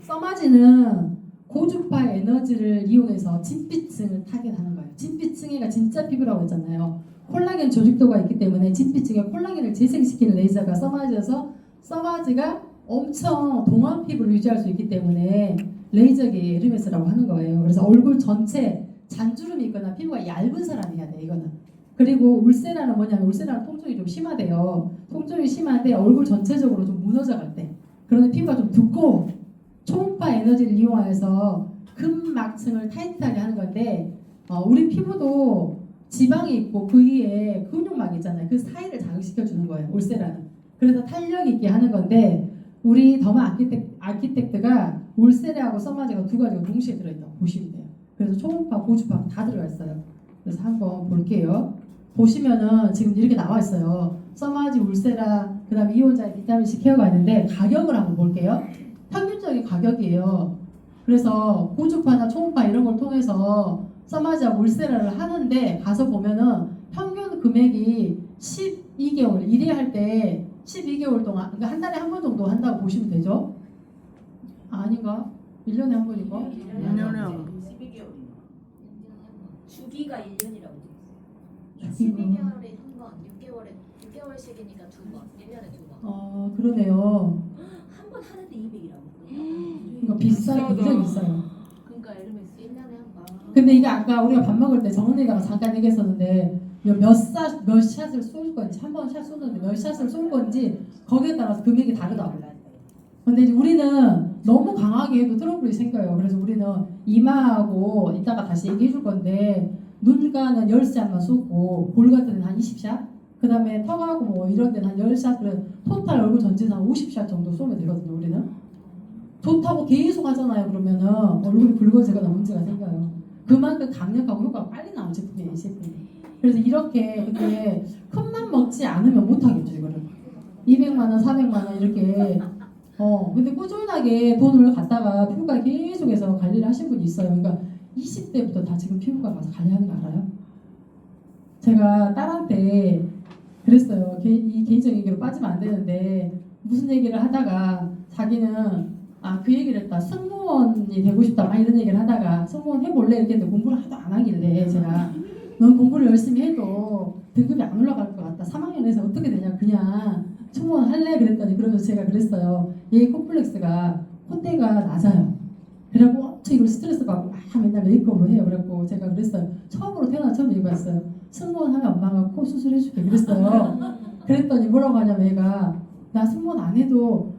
써마지는 고주파 에너지를 이용해서 진피층을 타겟하는 거예요. 진피층이가 진짜 피부라고 했잖아요. 콜라겐 조직도가 있기 때문에 진피층에 콜라겐을 재생시키는 레이저가 써마지여서 써마지가 엄청 동안 피부를 유지할 수 있기 때문에 레이저계의 에르메스라고 하는 거예요. 그래서 얼굴 전체 잔주름이 있거나 피부가 얇은 사람이 해야 돼 이거는. 그리고 울세라는 뭐냐면 울세라는 통증이 좀 심하대요. 통증이 심한데 얼굴 전체적으로 좀 무너져갈 때. 그런데 피부가 좀 두꺼워. 초음파 에너지를 이용해서 근막층을 타이트하게 하는 건데 우리 피부도 지방이 있고 그 위에 근육막이 있잖아요. 그 사이를 자극시켜 주는 거예요. 울세라는. 그래서 탄력 있게 하는 건데 우리 더마 아키텍트가 울세라하고 써마지가 두 가지가 동시에 들어있다고 보시면 돼요. 그래서 초음파, 고주파 다 들어가 있어요. 그래서 한번 볼게요. 보시면은 지금 이렇게 나와 있어요. 써마지, 울세라, 그 다음에 이온자의 비타민C 케어가 있는데 가격을 한번 볼게요. 평균적인 가격이에요. 그래서 고주파나 초음파 이런 걸 통해서 써마지와 울세라를 하는데 가서 보면은 평균 금액이 12개월 1회 할 때 12개월 동안 그러니까 한 달에 한 번 정도 한다고 보시면 되죠. 아닌가? 1년에 한 번인가? 1년에 한 번. 12개월인가? 주기가 1년이라고 돼 있어요. 12개월에 한 번, 6개월씩이니까 두 번, 1년에 두 번. 그러네요. 한 번 하는데 200이라고. 그러니까 비싸요. 굉장히 비싸요. 그러니까 에르메스 1년에 한 번. 근데 이게 아까 우리가 밥 먹을 때 정은이가 잠깐 얘기했었는데 몇 샷을 쏠 건지 한 번 샷 쏘는데 몇 샷을 쏠 건지 거기에 따라서 금액이 다르다고. 근데 이제 우리는 너무 강하게 해도 트러블이 생겨요. 그래서 우리는 이마하고 이따가 다시 얘기해 줄 건데 눈가는 10샷만 쏘고 볼 같은 데는 한 20샷 그 다음에 턱하고 뭐 이런 데는 한 10샷 그래 토탈 얼굴 전체에서 한 50샷 정도 쏘면 되거든요. 우리는 좋다고 계속 하잖아요. 그러면은 얼굴이 붉어지거나 문제가 생겨요. 그만큼 강력하고 효과가 빨리 나온 제품이에요. 이 제품이. 그래서 이렇게 근데 큰맘 먹지 않으면 못하겠죠. 이거를 200만원 400만원 이렇게 근데 꾸준하게 돈을 갖다가 피부과 계속해서 관리를 하신 분이 있어요. 그러니까 20대부터 다 지금 피부과 가서 관리하는 거 알아요? 제가 딸한테 그랬어요. 이 개인적인 얘기로 빠지면 안 되는데 무슨 얘기를 하다가 자기는 그 얘기를 했다. 승무원이 되고 싶다. 막 이런 얘기를 하다가 승무원 해볼래? 이렇게 했는데 공부를 하도 안 하길래 제가 넌 공부를 열심히 해도 등급이 안 올라갈 것 같다. 3학년에서 어떻게 되냐. 그냥 승무원 할래? 그랬더니 그러면서 제가 그랬어요. 얘 콤플렉스가 콧대가 낮아요. 그래갖고 엄청 이걸 스트레스 받고 맨날 메이크업을 해요. 그래갖고 제가 그랬어요. 처음으로 태어나 처음 얘기했어요. 승무원 하면 엄마가 코 수술해줄게 그랬어요. 그랬더니 뭐라고 하냐면 얘가 나 승무원 안 해도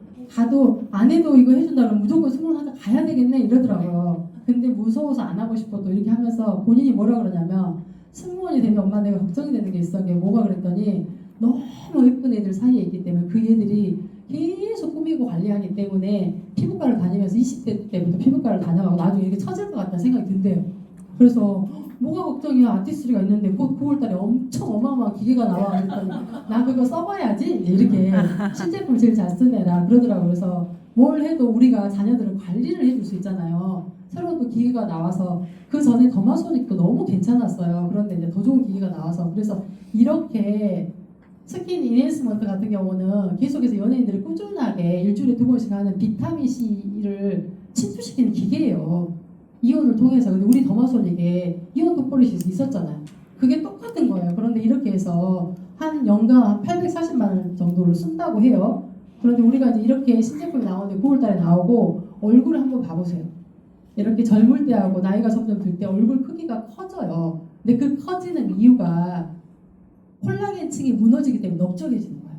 안 해도 이거 해준다 그러면 무조건 승무원 하자 가야 되겠네 이러더라고요. 근데 무서워서 안 하고 싶어도 이렇게 하면서 본인이 뭐라 그러냐면 승무원이 되면 엄마 내가 걱정이 되는 게 있어. 뭐가 그랬더니 너무 예쁜 애들 사이에 있기 때문에 그 애들이 계속 꾸미고 관리하기 때문에 피부과를 다니면서 20대 때부터 피부과를 다녀가고 나중에 이렇게 처질 것 같다는 생각이 든대요. 그래서 뭐가 걱정이야. 아티스트가 있는데 곧 9월달에 엄청 어마어마한 기계가 나와. 그랬더니 나 그거 써봐야지 이렇게 신제품 제일 잘 쓴 애라 그러더라고요. 그래서 뭘 해도 우리가 자녀들을 관리를 해줄 수 있잖아요. 새로운 또 기계가 나와서 그 전에 더마소닉도 너무 괜찮았어요. 그런데 이제 더 좋은 기계가 나와서 그래서 이렇게 스킨 인핸스먼트 같은 경우는 계속해서 연예인들이 꾸준하게 일주일에 2번씩 하는 비타민C를 침투시키는 기계예요. 이온을 통해서. 근데 우리 더마소닉에 이온 토폴리시스 있었잖아요. 그게 똑같은 거예요. 그런데 이렇게 해서 한 연간 한 840만 원 정도를 쓴다고 해요. 그런데 우리가 이제 이렇게 신제품이 나오는데 9월달에 나오고 얼굴을 한번 봐보세요. 이렇게 젊을 때하고 나이가 점점 들 때 얼굴 크기가 커져요. 근데 그 커지는 이유가 콜라겐층이 무너지기 때문에 넓적해지는 거예요.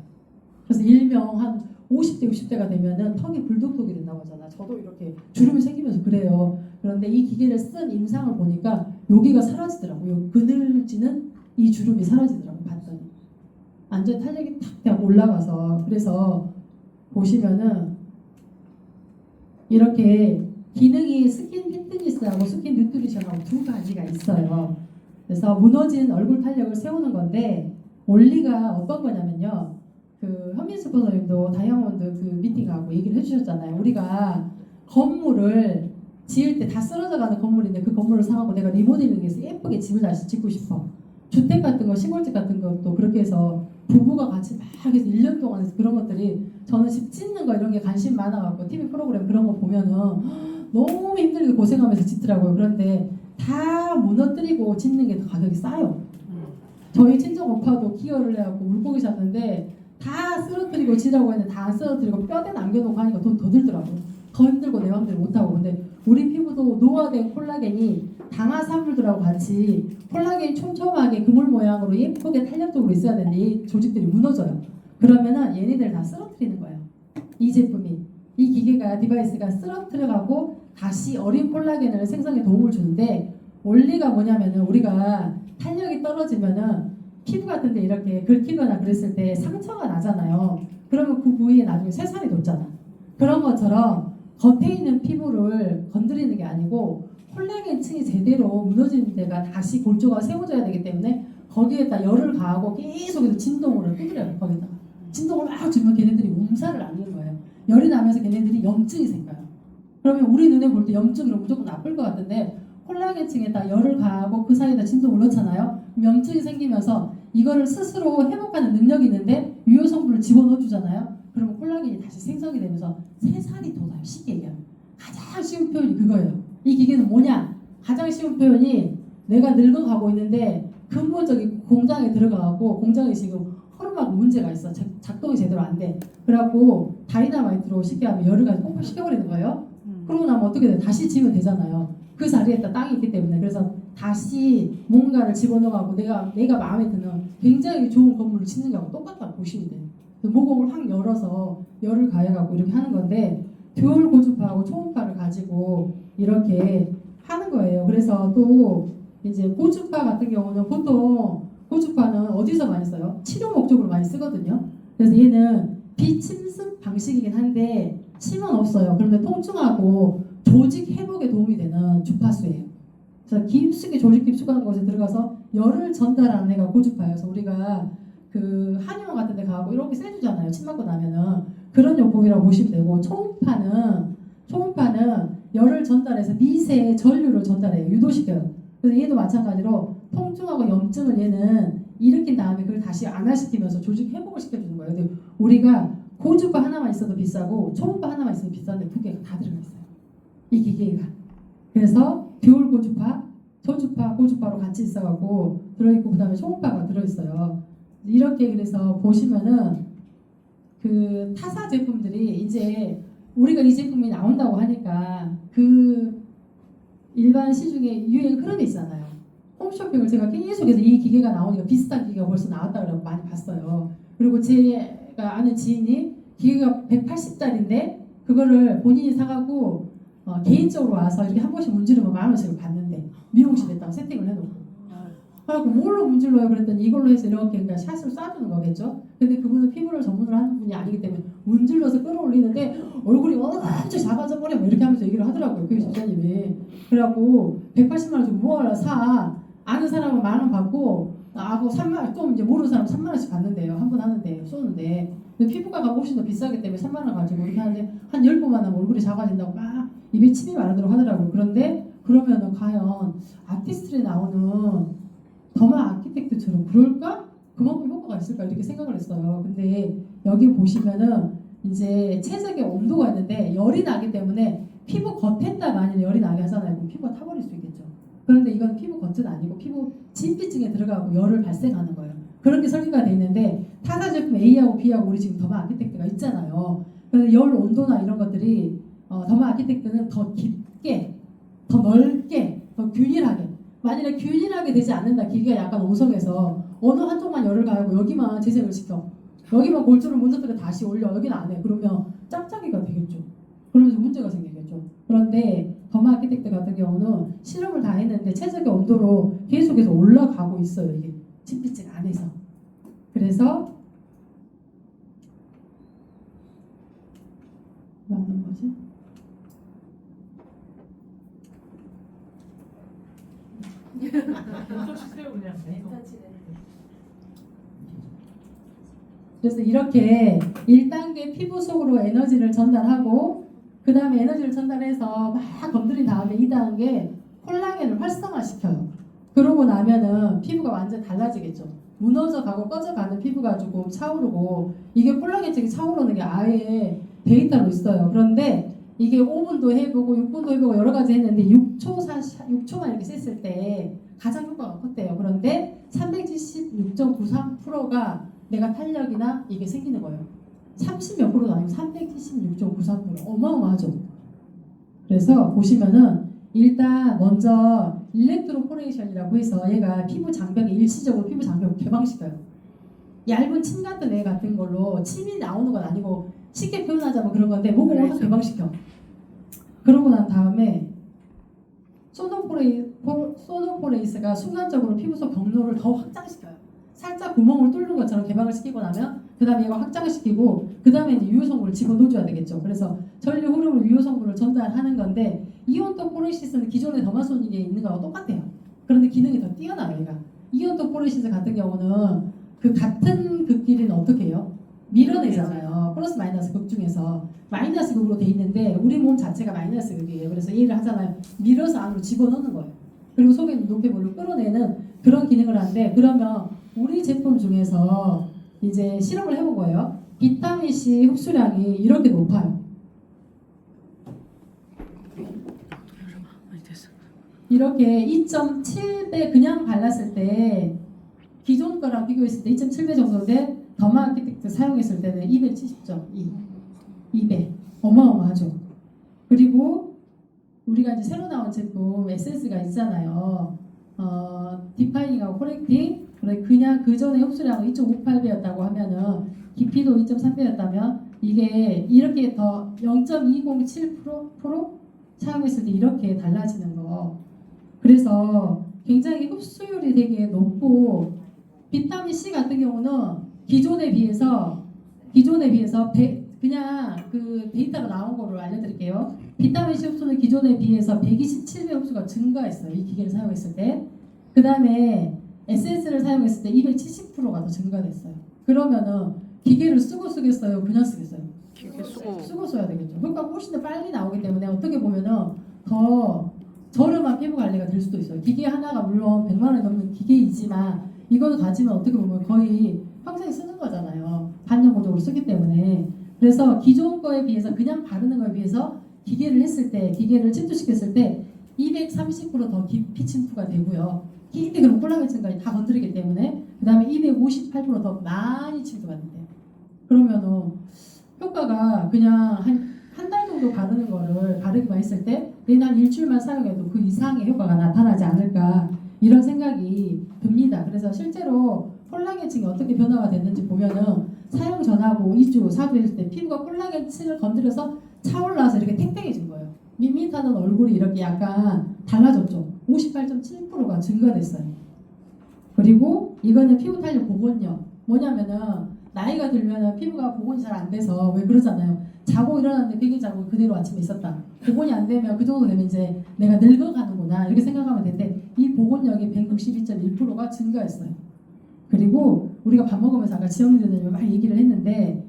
그래서 일명 한 50대, 60대가 되면은 턱이 불독독이 된다고 하잖아. 저도 이렇게 주름이 생기면서 그래요. 그런데 이 기계를 쓴 임상을 보니까 여기가 사라지더라고요. 그늘지는 이 주름이 사라지더라고요. 봤더니. 완전 탄력이 탁 그냥 올라가서. 그래서 보시면은 이렇게 기능이 스킨 피트니스하고 스킨 뉴트리션하고 두 가지가 있어요. 그래서 무너진 얼굴 탄력을 세우는 건데 원리가 어떤 거냐면요. 그 현민 스포서님도 다이아몬드 그 미팅하고 얘기를 해주셨잖아요. 우리가 건물을 지을 때 다 쓰러져가는 건물인데 그 건물을 사갖고 내가 리모델링해서 예쁘게 집을 다시 짓고 싶어. 주택 같은 거 시골집 같은 것도 그렇게 해서 부부가 같이 막 해서 1년 동안 해서 그런 것들이 저는 집 짓는 거 이런 게 관심 많아갖고 TV 프로그램 그런 거 보면은 너무 힘들게 고생하면서 짓더라고요. 그런데 다 무너뜨리고 짓는 게 더 가격이 싸요. 저희 친정 오빠도 기여를 해갖고 물고기 잡는데 다 쓰러뜨리고 지라고 했는데 다 안 쓰러뜨리고 뼈대 남겨놓고 하니까 돈 더 들더라고요. 더 힘들고 내 맘대로 못하고. 근데 우리 피부도 노화된 콜라겐이 당화산물들하고 같이 콜라겐이 촘촘하게 그물 모양으로 예쁘게 탄력적으로 있어야 되는데 이 조직들이 무너져요. 그러면은 얘네들 다 쓰러뜨리는 거예요. 이 제품이, 이 기계가, 디바이스가 쓰러뜨려가고 다시 어린 콜라겐을 생성에 도움을 주는데, 원리가 뭐냐면은 우리가 탄력이 떨어지면은 피부 같은데 이렇게 긁히거나 그랬을 때 상처가 나잖아요. 그러면 그 부위에 나중에 쇠살이 돋잖아. 그런 것처럼 겉에 있는 피부를 건드리는 게 아니고 콜라겐층이 제대로 무너진 데가 다시 골조가 세워져야 되기 때문에 거기에다 열을 가하고 계속해서 진동으로 두드려요. 거기다가 진동을 막 주면 걔네들이 몸살을 앓는 거예요. 열이 나면서 걔네들이 염증이 생겨요. 그러면 우리 눈에 볼 때 염증이 무조건 나쁠 것 같은데 콜라겐층에다 열을 가하고 그 사이에다 진동을 넣잖아요. 염증이 생기면서 이거를 스스로 회복하는 능력이 있는데 유효 성분을 집어넣어 주잖아요. 그러면 콜라겐이 다시 생성이 되면서 새살이 돋아요. 쉽게 얘기하면. 가장 쉬운 표현이 그거예요. 이 기계는 뭐냐? 가장 쉬운 표현이 내가 늙어가고 있는데 근본적인 공장에 들어가고 공장에 지금 허름하고 문제가 있어. 작동이 제대로 안 돼. 그래갖고 다이나마이트로 쉽게 하면 열을 가지고 폭발시켜버리는 거예요. 그러고 나면 어떻게 돼? 다시 지면 되잖아요. 그 자리에다 땅이 있기 때문에. 그래서 다시 뭔가를 집어넣어가고 내가 마음에 드는 굉장히 좋은 건물을 짓는 거하고 똑같다고 보시면 돼요. 모공을 확 열어서 열을 가해가고 이렇게 하는 건데 듀얼 고주파하고 초음파를 가지고 이렇게 하는 거예요. 그래서 또 이제 고주파 같은 경우는 보통 고주파는 어디서 많이 써요? 치료 목적으로 많이 쓰거든요. 그래서 얘는 비침습 방식이긴 한데 침은 없어요. 그런데 통증하고 조직 회복에 도움이 되는 주파수예요. 그래서 깊숙이 조직 깊숙한 곳에 들어가서 열을 전달하는 애가 고주파예요. 그래서 우리가 그 한의원 같은 데 가고 이렇게 쐬주잖아요. 침 맞고 나면은 그런 요법이라고 보시면 되고, 초음파는 열을 전달해서 미세 전류를 전달해요. 유도시켜요. 그래서 얘도 마찬가지로 통증하고 염증을 얘는 일으킨 다음에 그걸 다시 안화시키면서 조직 회복을 시켜주는 거예요. 근데 우리가 고주파 하나만 있어도 비싸고 초음파 하나만 있어도 비싼데 두 개가 다 들어가 있어요. 이 기계가. 그래서 듀얼 고주파, 저주파, 고주파로 같이 있어갖고 들어있고, 그 다음에 초음파가 들어있어요. 이렇게 그래서 보시면은 그 타사 제품들이 이제 우리가 이 제품이 나온다고 하니까 그 일반 시중에 유행 흐름이 있잖아요. 홈쇼핑을 제가 계속해서 이 기계가 나오니까 비슷한 기계가 벌써 나왔다 그러고 많이 봤어요. 그리고 제가 아는 지인이 기계가 180짜리인데 그거를 본인이 사가고 개인적으로 와서 이렇게 한 번씩 문지르면 10,000원씩을 받는데, 미용실에다가 세팅을 해놓고. 그래갖고 뭘로 문질러요? 그랬더니 이걸로 해서 이렇게 그러니까 샷을 쏴주는 거겠죠. 근데 그분은 피부를 전문으로 하는 분이 아니기 때문에 문질러서 끌어올리는데 얼굴이 완전 작아져 버려, 뭐 이렇게 하면서 얘기를 하더라고요, 그 집사님이. 그래갖고 180만 원 주고 뭐하러 사? 아는 사람은 10,000원 받고 하고 3만, 좀 이제 모르는 사람 3만원씩 받는데요. 한 번 하는데 쏘는데. 근데 피부과가 훨씬 더 비싸기 때문에 3만원 가지고 이렇게 하는데 한 10번만 하면 얼굴이 작아진다고 막 입에 침이 마르도록 하더라고요. 그런데 그러면은 과연 아티스트에 나오는 더마 아키텍트처럼 그럴까? 그만큼 효과가 있을까? 이렇게 생각을 했어요. 근데 여기 보시면은 이제 체적의 온도가 있는데 열이 나기 때문에 피부 겉에다 만일 열이 나게 하잖아요. 그럼 피부가 타버릴 수 있겠죠. 그런데 이건 피부 겉은 아니고 피부 진피층에 들어가고 열을 발생하는 거예요. 그렇게 설계가 돼 있는데 타사 제품 A하고 B하고 우리 지금 더마 아키텍트가 있잖아요. 그래서 열 온도나 이런 것들이 더마 아키텍트는 더 깊게, 더 넓게, 더 균일하게, 만일에 균일하게 되지 않는다, 기계가 약간 옹성해서 어느 한쪽만 열을 가하고 여기만 재생을 시켜, 여기만 골조를 먼저 들어 다시 올려, 여기는 안 해. 그러면 짝짝이가 되겠죠. 그러면서 문제가 생기겠죠. 그런데 더마 아키텍트 같은 경우는 실험을 다 했는데 최적의 온도로 계속해서 올라가고 있어요. 이게 진피층 안에서. 그래서 맞는 거지? 좀 쉬세요 그냥. 그래서 이렇게 1단계 피부 속으로 에너지를 전달하고 그 다음에 에너지를 전달해서 막 건드린 다음에 2단계 콜라겐을 활성화시켜요. 그러고 나면은 피부가 완전 달라지겠죠. 무너져 가고 꺼져 가는 피부가 조금 차오르고 이게 콜라겐층이 차오르는 게 아예 데이터로 있어요. 그런데 이게 5분도 해보고 6분도 해보고 여러 가지 했는데 6초만 이렇게 셌을 때 가장 효과가 컸대요. 그런데 376.93%가 내가 탄력이나 이게 생기는 거예요. 30 몇 프로도 아니고 376.93% 어마어마하죠. 그래서 보시면은 일단 먼저 일렉트로포레이션이라고 해서 얘가 피부 장벽에 일시적으로 피부 장벽을 개방시켜요. 얇은 침 같은 애 같은 걸로 침이 나오는 건 아니고 쉽게 표현하자면 그런 건데 모공을 확 개방시켜. 그러고 난 다음에 소노포레이스가 순간적으로 피부 속 경로를 더 확장시켜요. 살짝 구멍을 뚫는 것처럼 개방을 시키고 나면 그 다음에 얘가 확장시키고 그 다음에 이제 유효 성분을 집어넣어줘야 되겠죠. 그래서 전류 흐름으로 유효 성분을 전달하는 건데 이온토 포레시스는 기존의 더마소닉에 있는 거하고 똑같아요. 그런데 기능이 더 뛰어나요. 얘가 이온토 포레시스 같은 경우는 그 같은 극끼리는 어떻게 해요? 밀어내잖아요. 플러스 마이너스 극 중에서 마이너스 극으로 돼 있는데 우리 몸 자체가 마이너스 극이에요. 그래서 얘를 하잖아요. 밀어서 안으로 집어넣는 거예요. 그리고 속에 있는 노폐물을 끌어내는 그런 기능을 하는데 그러면 우리 제품 중에서 이제 실험을 해본 거예요. 비타민 C 흡수량이 이렇게 높아요. 이렇게 2.7배 그냥 발랐을 때 기존 거랑 비교했을 때 2.7배 정도인데 더마아키텍트 사용했을 때는 270.2 2배 어마어마하죠. 그리고 우리가 이제 새로 나온 제품 에센스가 있잖아요. 디파이닝하고 코렉팅 그냥 그 전에 흡수량은 2.58배였다고 하면은 깊이도 2.3배였다면 이게 이렇게 더 0.207% 사용했을 때 이렇게 달라지는 거. 그래서 굉장히 흡수율이 되게 높고 비타민 C 같은 경우는 기존에 비해서 그냥 그 데이터가 나온 거로 알려드릴게요. 비타민 C 흡수는 기존에 비해서 127배 흡수가 증가했어요. 이 기계를 사용했을 때. 그 다음에 에센스를 사용했을 때 270%가 더 증가됐어요. 그러면은 기계를 쓰고 쓰겠어요? 그냥 쓰겠어요? 기계 쓰고 쓰고 써야 되겠죠. 효과가 훨씬 더 빨리 나오기 때문에 어떻게 보면은 더 저렴한 피부 관리가 될 수도 있어요. 기계 하나가 물론 100만 원이 넘는 기계이지만 이거는 가지면 어떻게 보면 거의 평생 쓰는 거잖아요. 반영구적으로 쓰기 때문에. 그래서 기존 거에 비해서 그냥 바르는 거에 비해서 기계를 침투시켰을 때 230%더 깊이 침투가 되고요. 깊이 그럼 콜라겐층까지 다 건드리기 때문에 그 다음에 258%더 많이 침투가 된대요. 그러면은 효과가 그냥 한 달 정도 바르는 거를 바르기만 했을 때 내는 한 일주일만 사용해도 그 이상의 효과가 나타나지 않을까 이런 생각이 듭니다. 그래서 실제로 콜라겐층이 어떻게 변화가 됐는지 보면은 사용 전하고 2주, 4주 했을 때 피부가 콜라겐층을 건드려서 차올라서 이렇게 탱탱해진 거예요. 밋밋하던 얼굴이 이렇게 약간 달라졌죠. 58.7%가 증가됐어요. 그리고 이거는 피부 탄력 복원력. 뭐냐면은 나이가 들면은 피부가 복원이 잘 안 돼서 왜 그러잖아요. 자고 일어났는데 베개 자고 그대로 아침에 있었다. 복원이 안 되면 그 정도 되면 이제 내가 늙어가는구나 이렇게 생각하면 되는데 이 복원력이 162.1%가 증가했어요. 그리고 우리가 밥 먹으면서 아까 지영이들이 막 얘기를 했는데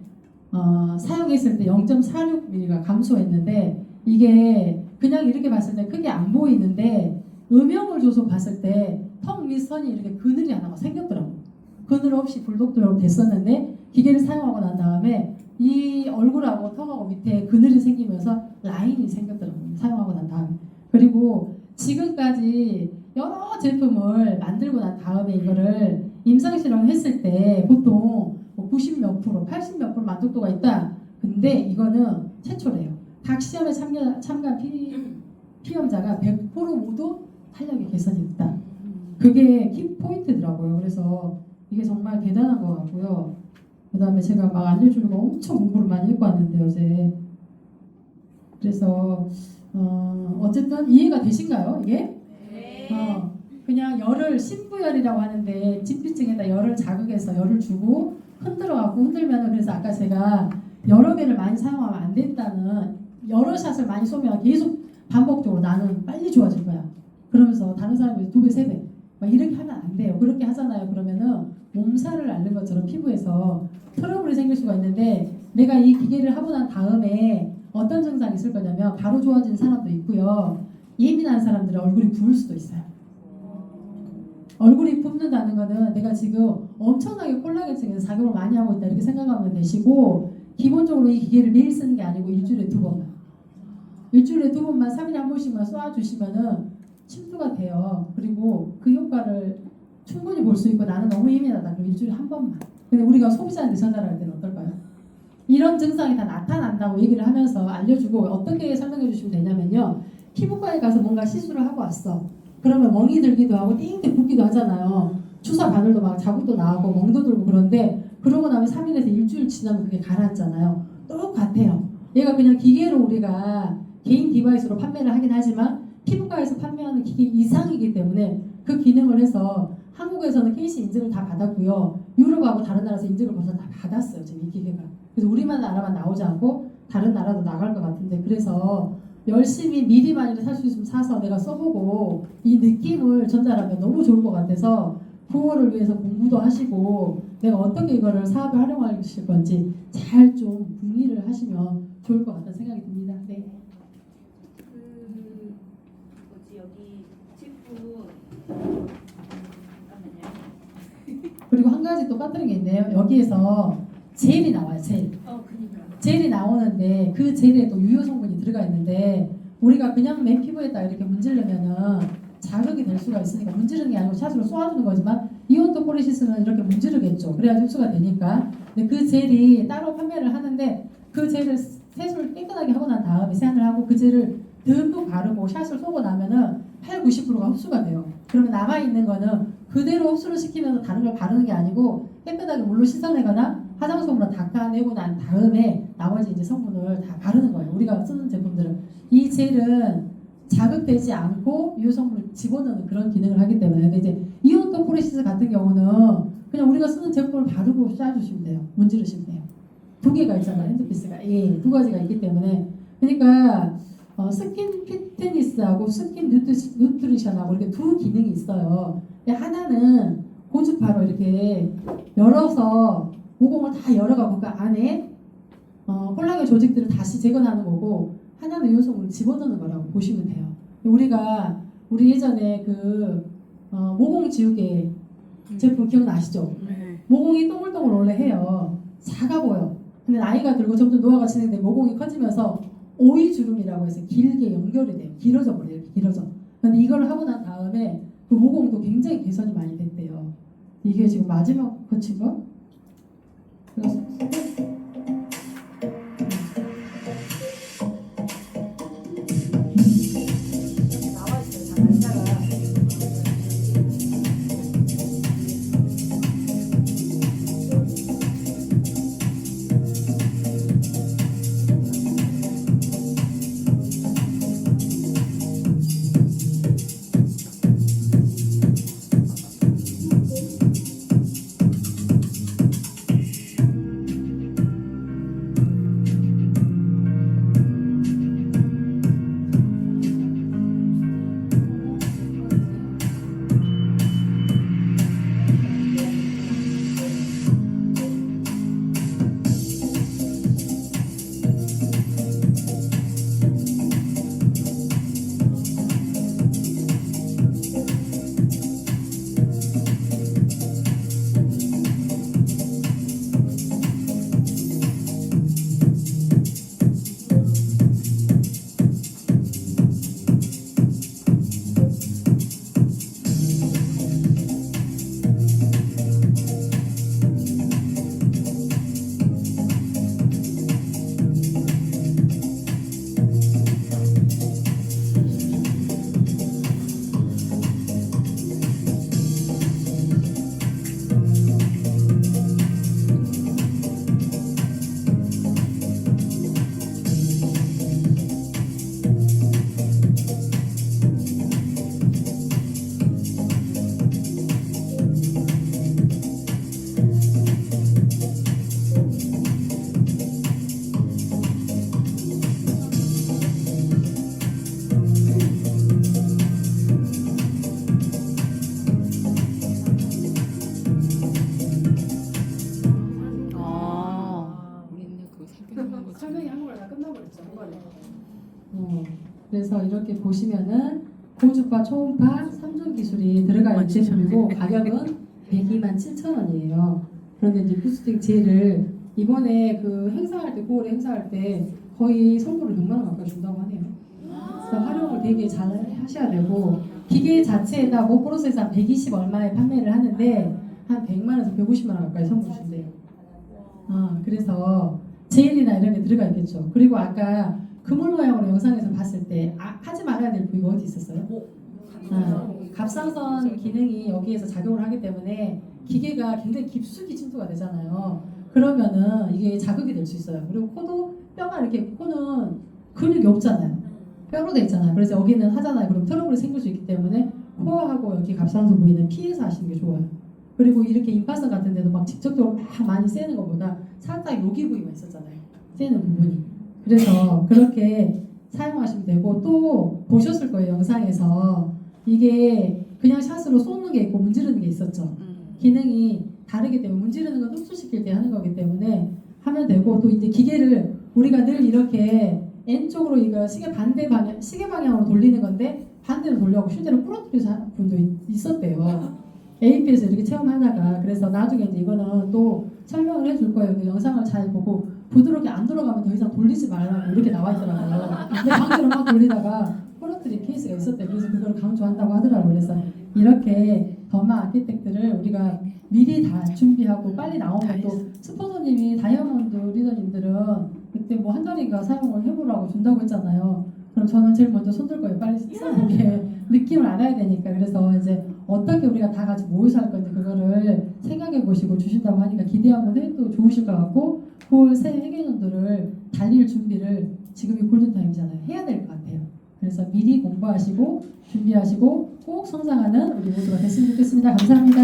사용했을 때 0.46mm가 감소했는데 이게 그냥 이렇게 봤을 때 크게 안 보이는데 음영을 줘서 봤을 때 턱 밑선이 이렇게 그늘이 하나가 생겼더라고요. 그늘 없이 불독처럼 됐었는데 기계를 사용하고 난 다음에 이 얼굴하고 턱하고 밑에 그늘이 생기면서 라인이 생겼더라고요. 사용하고 난 다음에. 그리고 지금까지 여러 제품을 만들고 난 다음에 이거를 임상실험 했을 때 보통 90 몇 프로, 80 몇 프로 만족도가 있다. 근데 이거는 최초래요. 각 시험에 참가한 피험자가 100% 모두 탄력의 개선이 있다. 그게 키포인트더라고요. 그래서 이게 정말 대단한 것 같고요. 그 다음에 제가 막 알려주려고 엄청 공부를 많이 했고 왔는데 어제. 그래서 어쨌든 이해가 되신가요? 이게? 네. 그냥 열을 신부열이라고 하는데 진피층에다 열을 자극해서 열을 주고 흔들어갖고 흔들면은 그래서 아까 제가 여러 개를 많이 사용하면 안 된다는 여러 샷을 많이 쏘면 계속 반복적으로 나는 빨리 좋아질 거야. 그러면서 다른 사람이 2배, 3배 막 이렇게 하면 안 돼요. 그렇게 하잖아요. 그러면은 몸살을 앓는 것처럼 피부에서 트러블이 생길 수가 있는데 내가 이 기계를 하고 난 다음에 어떤 증상이 있을 거냐면 바로 좋아지는 사람도 있고요. 예민한 사람들은 얼굴이 부을 수도 있어요. 얼굴이 붓는다는 거는 내가 지금 엄청나게 콜라겐층에서 작용을 많이 하고 있다 이렇게 생각하면 되시고 기본적으로 이 기계를 매일 쓰는 게 아니고 일주일에 2번만 일주일에 2번만 3일에 한 번씩만 쏴주시면은 침투가 돼요. 그리고 그 효과를 충분히 볼 수 있고 나는 너무 예민하다. 그럼 일주일에 한 번만. 근데 우리가 소비자한테 전달할 때는 어떨까요? 이런 증상이 다 나타난다고 얘기를 하면서 알려주고 어떻게 설명해 주시면 되냐면요. 피부과에 가서 뭔가 시술을 하고 왔어. 그러면 멍이 들기도 하고 띵띵 붓기도 하잖아요. 주사 바늘도 막 자국도 나오고 멍도 들고 그런데 그러고 나면 3일에서 일주일 지나면 그게 가라앉잖아요. 똑같아요. 얘가 그냥 기계로 우리가 개인 디바이스로 판매를 하긴 하지만 피부과에서 판매하는 기계 이상이기 때문에 그 기능을 해서 한국에서는 KC 인증을 다 받았고요. 유럽하고 다른 나라에서 인증을 벌써 다 받았어요. 지금 이 기계가. 그래서 우리만 나라만 나오지 않고 다른 나라도 나갈 것 같은데 그래서 열심히 미리만이라도 살 수 있으면 사서 내가 써보고 이 느낌을 전달하면 너무 좋을 것 같아서 그거를 위해서 공부도 하시고 내가 어떻게 이거를 사업에 활용하실 건지 잘 좀 궁리를 하시면 좋을 것 같다는 생각이 듭니다. 네. 뭐지 여기 제품 잠깐만요. 그리고 한 가지 또 빠뜨린 게 있네요. 여기에서 젤이 나와요. 그니까. 젤이 나오는데 그 젤에 또 유효 성분이 들어가 있는데 우리가 그냥 맨 피부에다 이렇게 문지르면은 자극이 될 수가 있으니까 문지르는 게 아니고 샷으로 쏘아주는 거지만 이온토포리시스는 이렇게 문지르겠죠. 그래야 흡수가 되니까. 근데 그 젤이 따로 판매를 하는데 그 젤을 세수를 깨끗하게 하고 난 다음에 세안을 하고 그 젤을 듬뿍 바르고 샷을 쏘고 나면은 80~90%가 흡수가 돼요. 그러면 남아있는 거는 그대로 흡수를 시키면서 다른 걸 바르는 게 아니고 깨끗하게 물로 씻어내거나 화장솜으로 닦아내고 난 다음에 나머지 이제 성분을 다 바르는 거예요. 우리가 쓰는 제품들은 이 젤은 자극되지 않고 유효 성분을 집어넣는 그런 기능을 하기 때문에 근데 이제 이온토포리시스 같은 경우는 그냥 우리가 쓰는 제품을 바르고 쏴주시면 돼요. 문지르시면 돼요. 2개가 있잖아요. 핸드피스가 예, 2가지가 있기 때문에 그러니까 스킨 피트니스하고 스킨 누트리션하고 이렇게 두 기능이 있어요. 근데 하나는 고주파로 이렇게 열어서 모공을 다 열어가고 그 안에 콜라겐 조직들을 다시 재건하는 거고 하나는 유효성분을 집어넣는 거라고 보시면 돼요. 우리 예전에 그 모공 지우개 제품 기억나시죠? 네. 모공이 동글동글 원래 해요. 작아 보여. 근데 나이가 들고 점점 노화가 진행되면 모공이 커지면서 오이 주름이라고 해서 길게 연결이 돼요. 길어져 버려요. 이렇게 길어져. 근데 이걸 하고 난 다음에 그 모공도 굉장히 개선이 많이 됐대요. 이게 지금 마지막 거친 거? 그래서 이렇게 나와 있어요. 다 날짜가. 설명이 한국어로 다 끝나버렸죠. 그래서 이렇게 보시면은 고주파, 초음파, 3종 기술이 들어가 있는 제품이고 가격은 102만 7천 원이에요. 그런데 이제 부스팅 젤을 이번에 그 행사할 때 9월에 행사할 때 거의 선물을 100만 원 가까이 준다고 하네요. 그래서 활용을 되게 잘 하셔야 되고 기계 자체에다 모프로스에서 한 120 얼마에 판매를 하는데 한 100만 원에서 150만 원 가까이 선물 준대요. 그래서 젤이나 이런 게 들어가 있겠죠. 그리고 아까 그물 모양으로 영상에서 봤을 때 하지 말아야 될 부위가 어디 있었어요? 갑상선 기능이 여기에서 작용을 하기 때문에 기계가 굉장히 깊숙이 침투가 되잖아요. 그러면은 이게 자극이 될 수 있어요. 그리고 코도 뼈가 이렇게 코는 근육이 없잖아요. 뼈로 돼 있잖아요. 그래서 여기는 하잖아요. 그럼 트러블이 생길 수 있기 때문에 코어하고 여기 갑상선 부위는 피해서 하시는 게 좋아요. 그리고 이렇게 임파선 같은 데도 막 직접적으로 막 많이 쐬는 것보다 살짝 여기 부위만 있었잖아요. 쐬는 부분이. 그래서 그렇게 사용하시면 되고 또 보셨을 거예요. 영상에서 이게 그냥 샷으로 쏘는 게 있고 문지르는 게 있었죠. 기능이 다르기 때문에 문지르는 건 흡수시킬 때 하는 거기 때문에 하면 되고 또 이제 기계를 우리가 늘 이렇게 N쪽으로 이거 시계 방향으로 돌리는 건데 반대로 돌려고 실제로 부러뜨리는 분도 있었대요. AP에서 이렇게 체험하다가 그래서 나중에 이제 이거는 또 설명을 해줄 거예요. 그 영상을 잘 보고 부드럽게 안 돌아가면 더 이상 돌리지 말라고 이렇게 나와 있더라고요. 근데 강제로 막 돌리다가 부러뜨린 케이스가 있었대요. 그래서 그걸 강조한다고 하더라고요. 그래서 이렇게 더마 아키텍트를 우리가 미리 다 준비하고 빨리 나오면 또 스폰서님이 다이아몬드 리더님들은 그때 뭐 한 자리가 사용을 해보라고 준다고 했잖아요. 그럼 저는 제일 먼저 손들 거예요. 빨리 써보게 느낌을 알아야 되니까. 그래서 이제 어떻게 우리가 다 같이 모여서 할 건지 그거를 생각해 보시고 주신다고 하니까 기대하면 또 좋으실 것 같고 그 새 회계년도를 달릴 준비를 지금이 골든타임이잖아요. 해야 될 것 같아요. 그래서 미리 공부하시고 준비하시고 꼭 성장하는 우리 모두가 됐으면 좋겠습니다. 감사합니다.